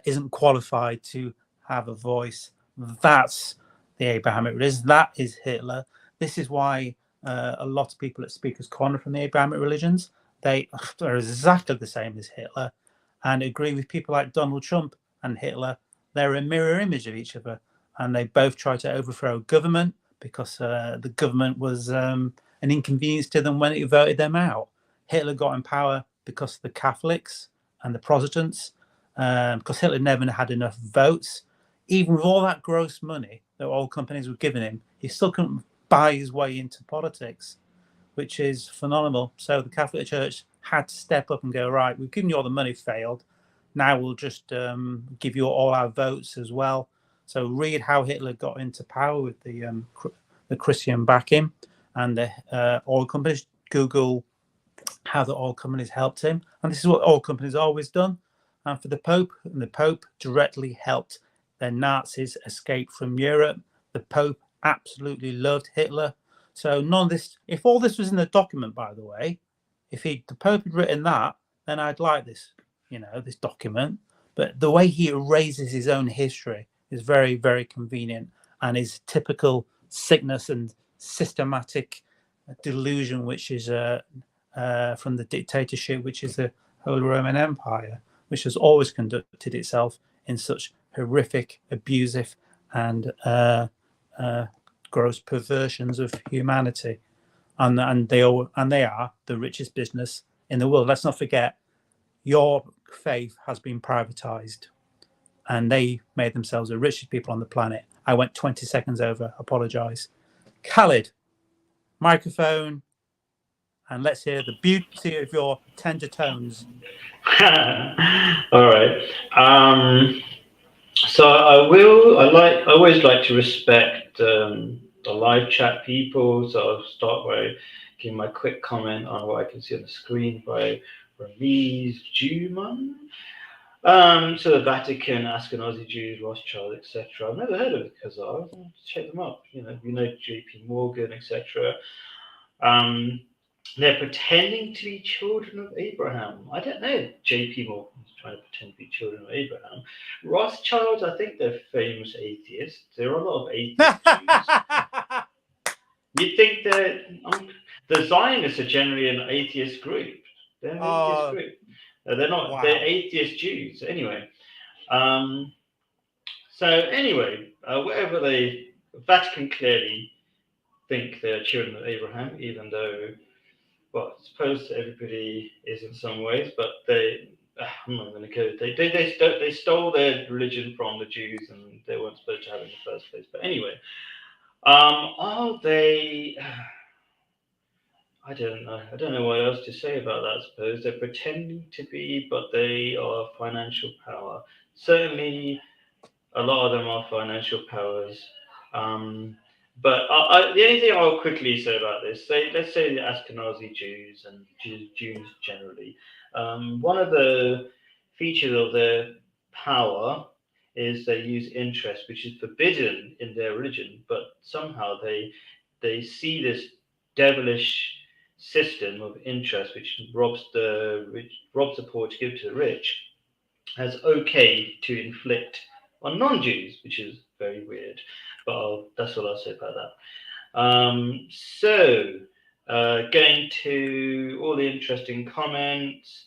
isn't qualified to have a voice. That's the Abrahamic religion. That is Hitler. This is why a lot of people at Speaker's Corner from the Abrahamic religions, they are exactly the same as Hitler, and agree with people like Donald Trump and Hitler. They're a mirror image of each other, and they both try to overthrow government because the government was an inconvenience to them when it voted them out. Hitler got in power because of the Catholics and the Protestants, because Hitler never had enough votes. Even with all that gross money that oil companies were giving him, he still couldn't buy his way into politics, which is phenomenal. So the Catholic Church had to step up and go, right, we've given you all the money, failed. Now we'll just give you all our votes as well. So read how Hitler got into power with the Christian backing and the oil companies. Google how the oil companies helped him. And this is what oil companies always done. And for the Pope, and the Pope directly helped the Nazis escape from Europe. The Pope absolutely loved Hitler. So none of this, if all this was in the document, by the way, if the Pope had written that, then I'd like this, this document. But the way he erases his own history is very, very convenient, and is typical sickness and systematic delusion, which is from the dictatorship, which is the Holy Roman Empire, which has always conducted itself in such horrific, abusive, and gross perversions of humanity, and they are the richest business in the world. Let's not forget, your faith has been privatized, and they made themselves the richest people on the planet. I went 20 seconds over. Apologize. Khalid, microphone, and let's hear the beauty of your tender tones. All right. So I always like to respect the live chat people. So I'll start by giving my quick comment on what I can see on the screen by Ramiz Juman. So the Vatican, Ashkenazi Jews, Rothschild, etc. I've never heard of the Khazars. Check them up. You know JP Morgan, etc. they're pretending to be children of Abraham. I don't know. J.P. Morgan's trying to pretend to be children of Abraham. Rothschilds, I think they're famous atheists. There are a lot of atheist Jews. You'd think that the Zionists are generally an atheist group. They're an atheist group. They're not. Wow. They're atheist Jews. Anyway. So anyway, whatever Vatican clearly think they're children of Abraham, even though, well, I suppose everybody is in some ways, but I'm not going to go. They stole their religion from the Jews, and they weren't supposed to have it in the first place. But anyway, are they? I don't know. I don't know what else to say about that. I suppose they're pretending to be, but they are financial power. Certainly, a lot of them are financial powers. But the only thing I'll quickly say about this, let's say the Ashkenazi Jews and Jews generally, one of the features of their power is they use interest, which is forbidden in their religion, but somehow they see this devilish system of interest, which robs the poor to give to the rich, as okay to inflict on non-Jews, which is very weird. But that's all I'll say about that. Going to all the interesting comments.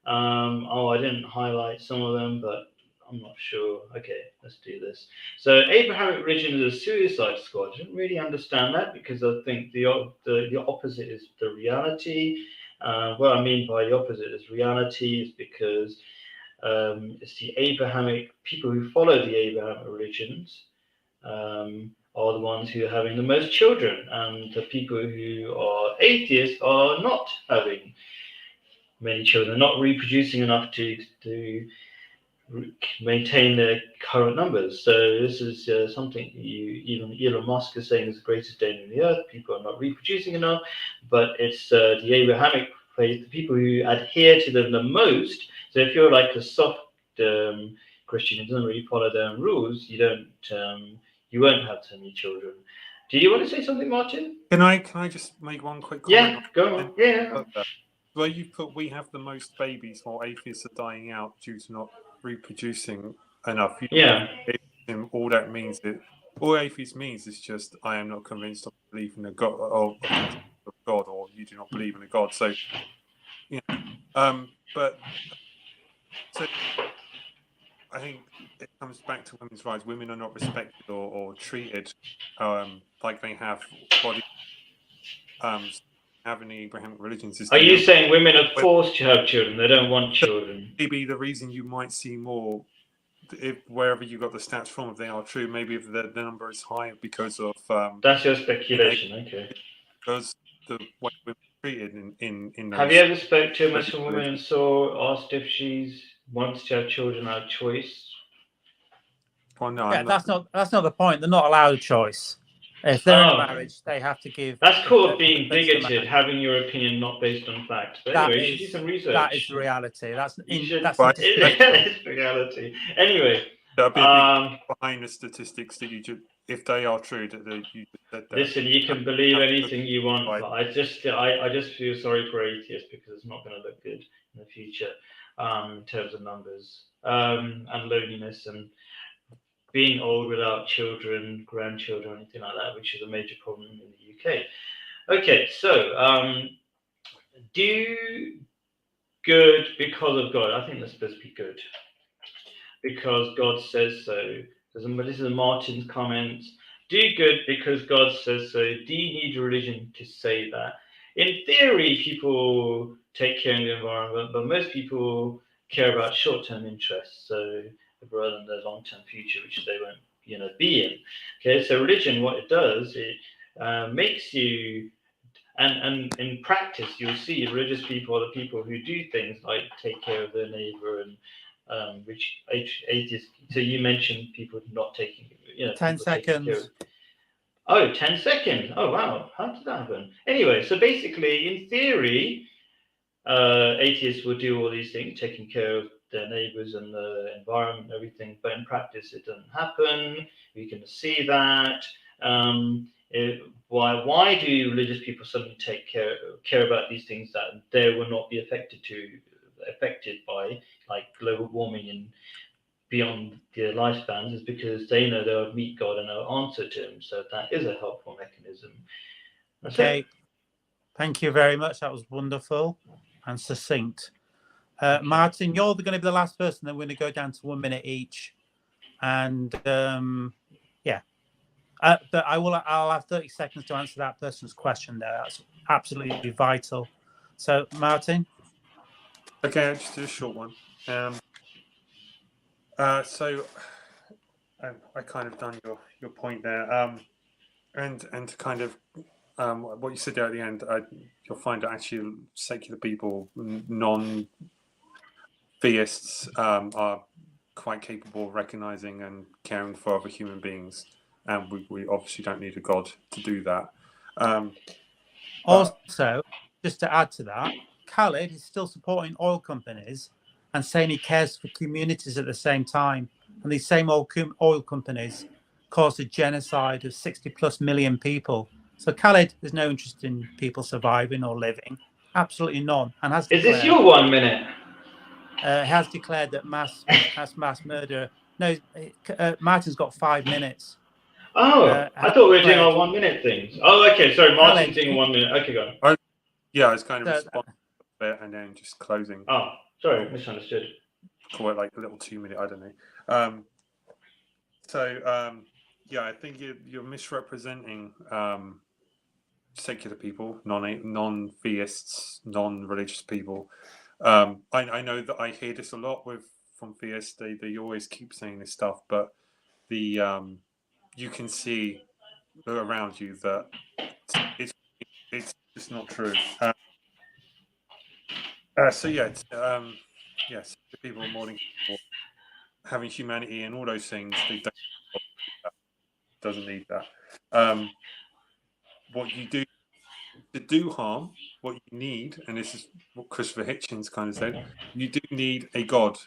I didn't highlight some of them, but I'm not sure. Okay, let's do this. So Abrahamic religion is a suicide squad. I didn't really understand that because I think the opposite is the reality. What I mean by the opposite is reality is because it's the Abrahamic people who follow the Abrahamic religions are the ones who are having the most children, and the people who are atheists are not having many children, not reproducing enough to maintain their current numbers. So this is something even Elon Musk is saying is the greatest danger on the earth. People are not reproducing enough, but it's the Abrahamic faith, the people who adhere to them the most. So if you're like a soft Christian who doesn't really follow their own rules, you won't have so many children. Do you want to say something, Martin? Can I just make one quick comment? Yeah, go on. Yeah. Where you put we have the most babies while atheists are dying out due to not reproducing enough. All that means all atheist means is just I am not convinced of belief in a God or of God, or you do not believe in a God. So, but so I think it comes back to women's rights. Women are not respected or treated like they have body. Having the Abrahamic religions is. Are you saying women are forced to have children? They don't want children. Maybe the reason you might see more, if wherever you got the stats from, if they are true, maybe if the number is high because of. That's your speculation, okay? Because the way women are treated in those. Have you ever spoke to a Muslim woman and asked if she wants to have children out of choice? Well, no, yeah, that's not the point. They're not allowed a choice. If they're in a marriage, they have to give. That's called being bigoted, having your opinion not based on facts. But anyway, you should do some research. That is reality. That's reality. Anyway, that'd be a big behind the statistics that if they are true, that you said that. Listen, you can believe anything you want, but I just feel sorry for atheists because it's not going to look good in the future in terms of numbers and loneliness and being old without children, grandchildren, anything like that, which is a major problem in the UK. Okay, so do good because of God. I think that's supposed to be good because God says so. This is Martin's comments. Do good because God says so. Do you need religion to say that? In theory, people take care of the environment, but most people care about short-term interests. So rather than their long-term future, which they won't, be in. Okay, so religion, what it does, it makes you, and in practice, you'll see religious people are the people who do things like take care of their neighbor and which atheists. So you mentioned people not taking, 10 seconds. 10 seconds. Oh, wow. How did that happen? Anyway, so basically, in theory, atheists will do all these things, taking care of their neighbors and the environment and everything. But in practice, it doesn't happen. We can see that. Why do religious people suddenly care about these things that they will not be affected by, like global warming and beyond their lifespans? Is because they know they'll meet God and they'll answer to Him. So that is a helpful mechanism. That's Okay. it. Thank you very much. That was wonderful and succinct. Martin, you're going to be the last person. Then we're going to go down to 1 minute each, and yeah. But I'll have 30 seconds to answer that person's question there. That's absolutely vital. So, Martin. Okay, I'll just do a short one. So I kind of done your point there. And to kind of what you said there at the end, you'll find that actually secular people, non-theists, are quite capable of recognizing and caring for other human beings, and we obviously don't need a god to do that. Also, just to add to that, Khaled is still supporting oil companies and saying he cares for communities at the same time, and these same oil companies caused a genocide of 60+ million people. So Khaled has no interest in people surviving or living, absolutely none, and has Is declared, this your 1 minute? has declared that mass murder. No, Martin's got 5 minutes. Oh, I thought we were doing our 1 minute things. Oh, okay. Sorry, Martin's doing 1 minute. Okay, go on. Yeah, I was kind of responding a bit and then just closing. Oh, sorry, misunderstood. Call it like a little 2 minute. I don't know. Yeah, I think you're misrepresenting secular people, non-theists, non-religious people. I know that I hear this a lot from theists. They always keep saying this stuff, but you can see around you that it's just not true. Yes, people mourning, having humanity and all those things. They doesn't need that. What you do to do harm, what you need, and this is what Christopher Hitchens kind of said, you do need a god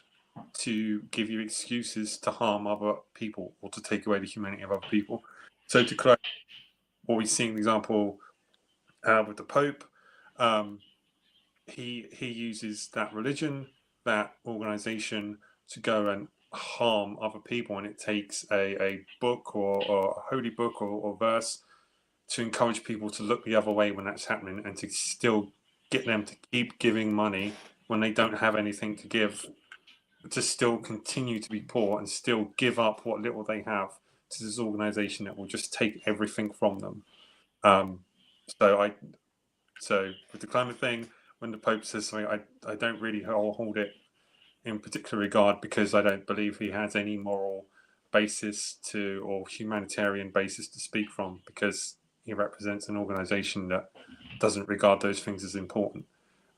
to give you excuses to harm other people or to take away the humanity of other people. So to close, what we see an example with the Pope, he uses that religion, that organization, to go and harm other people, and it takes a book or a holy book or verse to encourage people to look the other way when that's happening, and to still get them to keep giving money when they don't have anything to give, to still continue to be poor and still give up what little they have to this organization that will just take everything from them. So with the climate thing, when the Pope says something, I don't really hold it in particular regard, because I don't believe he has any moral basis or humanitarian basis to speak from, because he represents an organization that doesn't regard those things as important,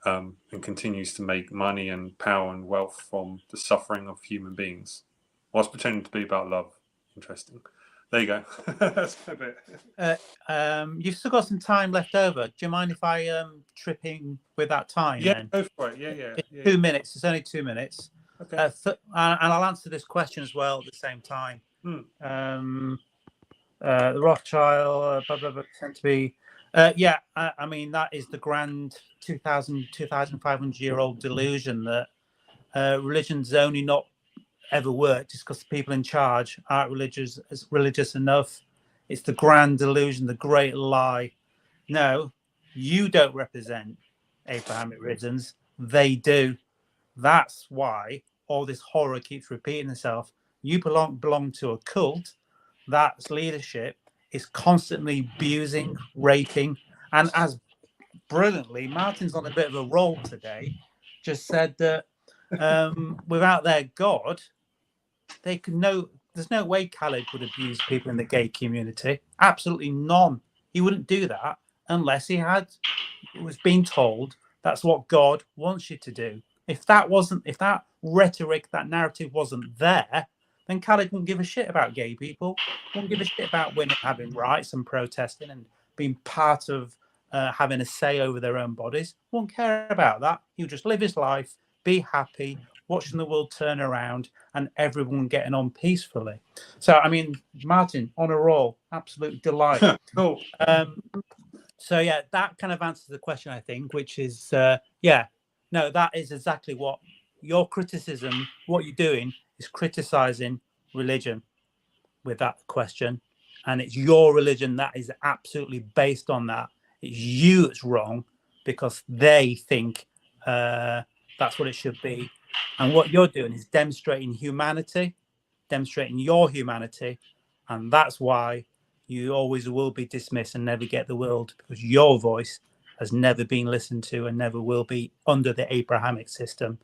and continues to make money and power and wealth from the suffering of human beings, whilst pretending to be about love. Interesting. There you go. That's a bit. You've still got some time left over. Do you mind if I trip in with that time? Yeah, then? go for it. Yeah. 2 minutes. It's only 2 minutes. Okay. And I'll answer this question as well at the same time. The Rothschild, tend to be. I mean, that is the grand 2,500-year-old delusion that religion's only not ever worked just because the people in charge aren't religious enough. It's the grand delusion, the great lie. No, you don't represent Abrahamic religions. They do. That's why all this horror keeps repeating itself. You belong to a cult that's leadership is constantly abusing, raping, and as brilliantly, Martin's on a bit of a roll today, just said that without their God, they could there's no way Khaled would abuse people in the gay community. Absolutely none. He wouldn't do that unless he was being told that's what God wants you to do. If that rhetoric, that narrative wasn't there, then Khaled wouldn't give a shit about gay people, wouldn't give a shit about women having rights and protesting and being part of having a say over their own bodies. Wouldn't care about that. He would just live his life, be happy, watching the world turn around and everyone getting on peacefully. So, I mean, Martin, on a roll, absolute delight. Cool. So, yeah, that kind of answers the question, I think, which is, no, that is exactly what your criticism, what you're doing is criticizing religion with that question. And it's your religion that is absolutely based on that. It's you that's wrong because they think that's what it should be. And what you're doing is demonstrating humanity, demonstrating your humanity. And that's why you always will be dismissed and never get the world, because your voice has never been listened to and never will be under the Abrahamic system.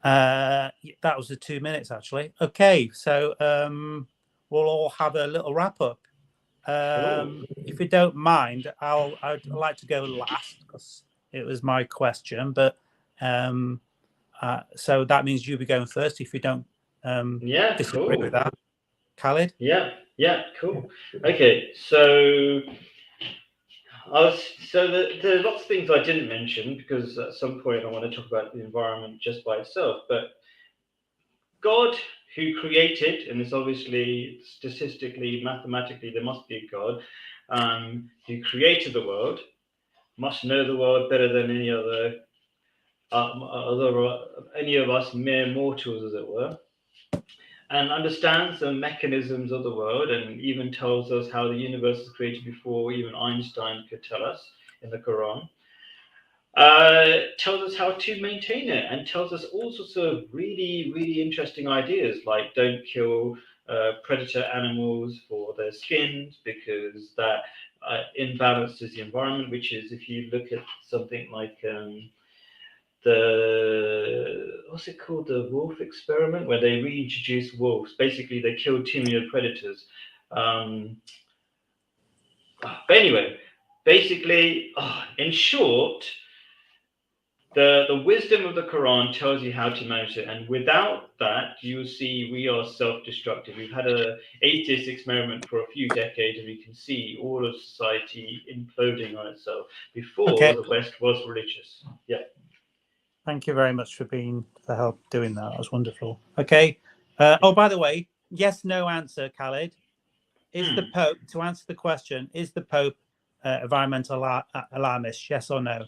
That was the 2 minutes, actually. Okay, so we'll all have a little wrap up. If you don't mind, I'd like to go last because it was my question. But so that means you'll be going first if you don't disagree with that. Khalid? Yeah, cool. Okay, so there's lots of things I didn't mention because at some point I want to talk about the environment just by itself. But God, who created, and it's obviously statistically, mathematically, there must be a God, who created the world, must know the world better than any any of us mere mortals, as it were, and understands the mechanisms of the world, and even tells us how the universe was created before even Einstein could tell us in the Quran. Tells us how to maintain it, and tells us all sorts of really, really interesting ideas, like don't kill predator animals for their skins because that imbalances the environment. Which is, if you look at something like what's it called, the wolf experiment, where they reintroduce wolves. Basically, they killed too many predators. But anyway, basically, in short, the wisdom of the Quran tells you how to manage it, and without that, you'll see we are self-destructive. We've had an atheist experiment for a few decades, and we can see all of society imploding on itself. Before, the West was religious. Yeah. Thank you very much for help doing that. That was wonderful. Okay. By the way, yes, no answer, Khalid. Is the Pope, to answer the question, is the Pope environmental alarmist? Yes or no?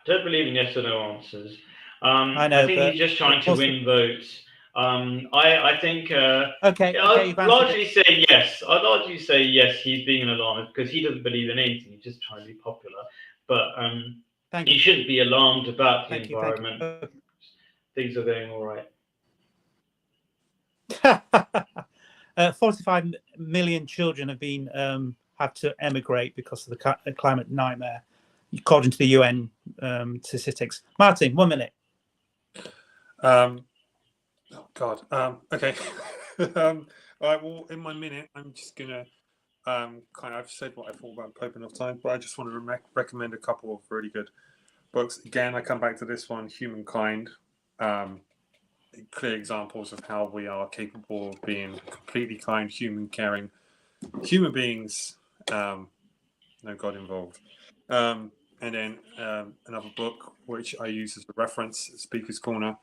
Don't believe in yes or no answers. I know, I think he's just trying to win votes. I think. Okay. I'd largely say yes. I'd largely say yes. He's being an alarmist because he doesn't believe in anything. He's just trying to be popular. But you shouldn't be alarmed about the environment. Things are going all right. 45 million children have had to emigrate because of the climate nightmare, according to the UN statistics. Martin, 1 minute. Oh God. Okay. All right. Well, in my minute, I'm just gonna I've said what I thought about Pope enough time, but I just want to recommend a couple of really good books. Again, I come back to this one, Humankind. Clear examples of how we are capable of being completely kind, human, caring human beings. No God involved. And then another book which I use as a reference, Speaker's Corner,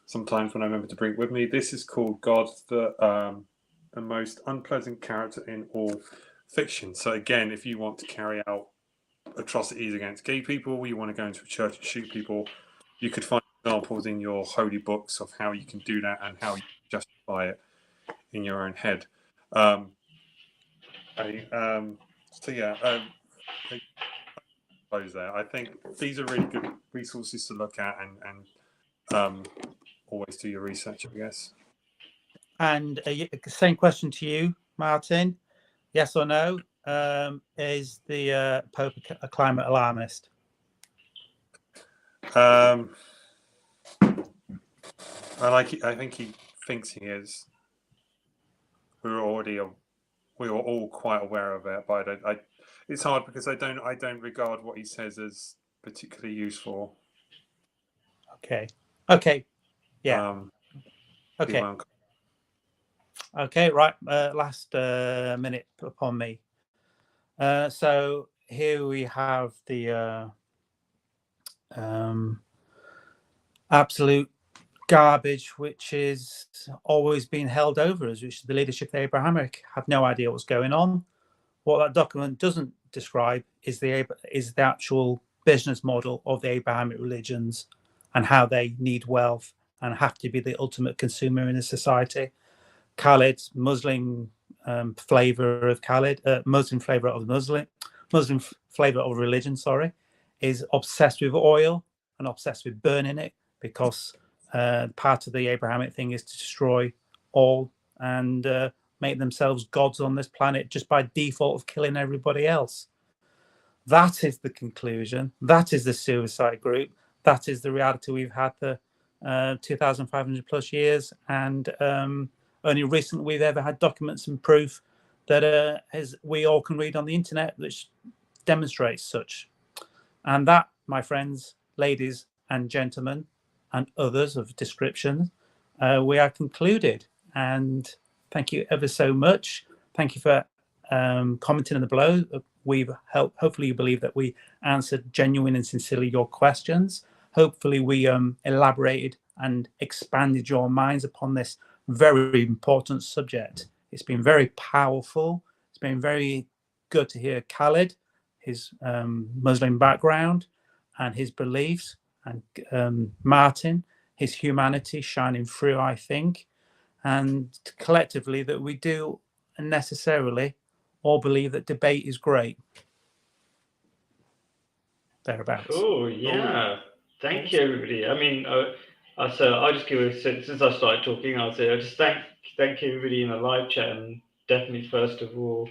sometimes when I remember to bring it with me. This is called God, the most unpleasant character in all fiction. So again, if you want to carry out atrocities against gay people, you want to go into a church and shoot people, you could find examples in your holy books of how you can do that and how you justify it in your own head. Close there. I think these are really good resources to look at, and always do your research, I guess. And same question to you, Martin. Yes or no? Is the Pope a climate alarmist? I think he thinks he is. We were all quite aware of it, but it's hard because I don't regard what he says as particularly useful. Okay. Yeah. Okay. Okay. Right. Last minute upon me. So here we have the absolute garbage, which is always being held over us, which the leadership of the Abrahamic have no idea what's going on. What that document doesn't describe is the actual business model of the Abrahamic religions and how they need wealth and have to be the ultimate consumer in a society. Khaled's Muslim flavor of Khaled, Muslim flavor of Muslim flavor of religion, sorry, is obsessed with oil and obsessed with burning it, because part of the Abrahamic thing is to destroy all and make themselves gods on this planet just by default of killing everybody else. That is the conclusion. That is the suicide group. That is the reality we've had for 2,500 plus years. And only recently we've ever had documents and proof that we all can read on the internet, which demonstrates such. And that, my friends, ladies and gentlemen, and others of description, we are concluded. And thank you ever so much. Thank you for commenting on the below. We've helped. Hopefully, you believe that we answered genuine and sincerely your questions. Hopefully, we elaborated and expanded your minds upon this very important subject. It's been very powerful. It's been very good to hear Khaled, his Muslim background and his beliefs, and Martin, his humanity shining through, I think, and collectively that we do necessarily all believe that debate is great. Thereabouts. Cool, yeah. Thank you, everybody. I mean, I'll just give since I started talking, I'll say I just thank everybody in the live chat, and definitely first of all,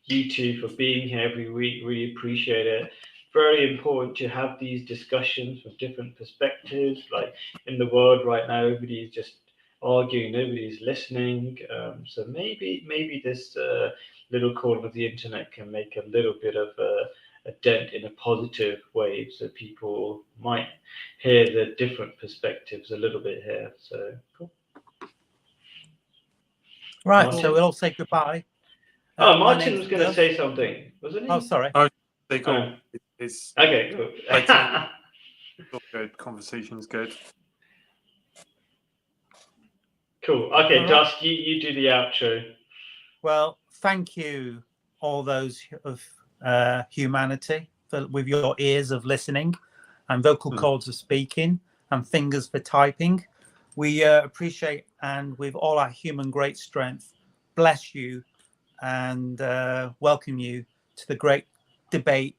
you two for being here every week. Really appreciate it. Very important to have these discussions from different perspectives. Like in the world right now, everybody's just arguing, nobody's listening. So maybe this little corner of the internet can make a little bit of a dent in a positive way, so people might hear the different perspectives a little bit here. So cool. Right, Martin? so we'll all say goodbye. Oh, Martin was going to say something, wasn't he? Oh, sorry. Oh, they cool. Oh. It's Okay, cool. all good. Conversation's good. Cool. Okay, All right. Dusk, you do the outro. Well, thank you, all those of humanity, with your ears of listening and vocal cords of speaking and fingers for typing. We appreciate, and with all our human great strength, bless you and welcome you to the great debate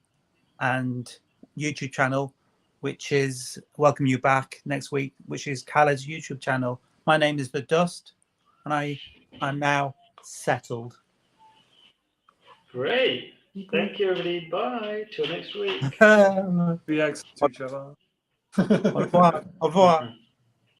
and YouTube channel, which is welcome you back next week, which is Khaled's YouTube channel. My name is The Dust, and I'm now settled. Great. Thank you, everybody. Bye. Till next week. Reacts to each other. Au revoir. Au revoir.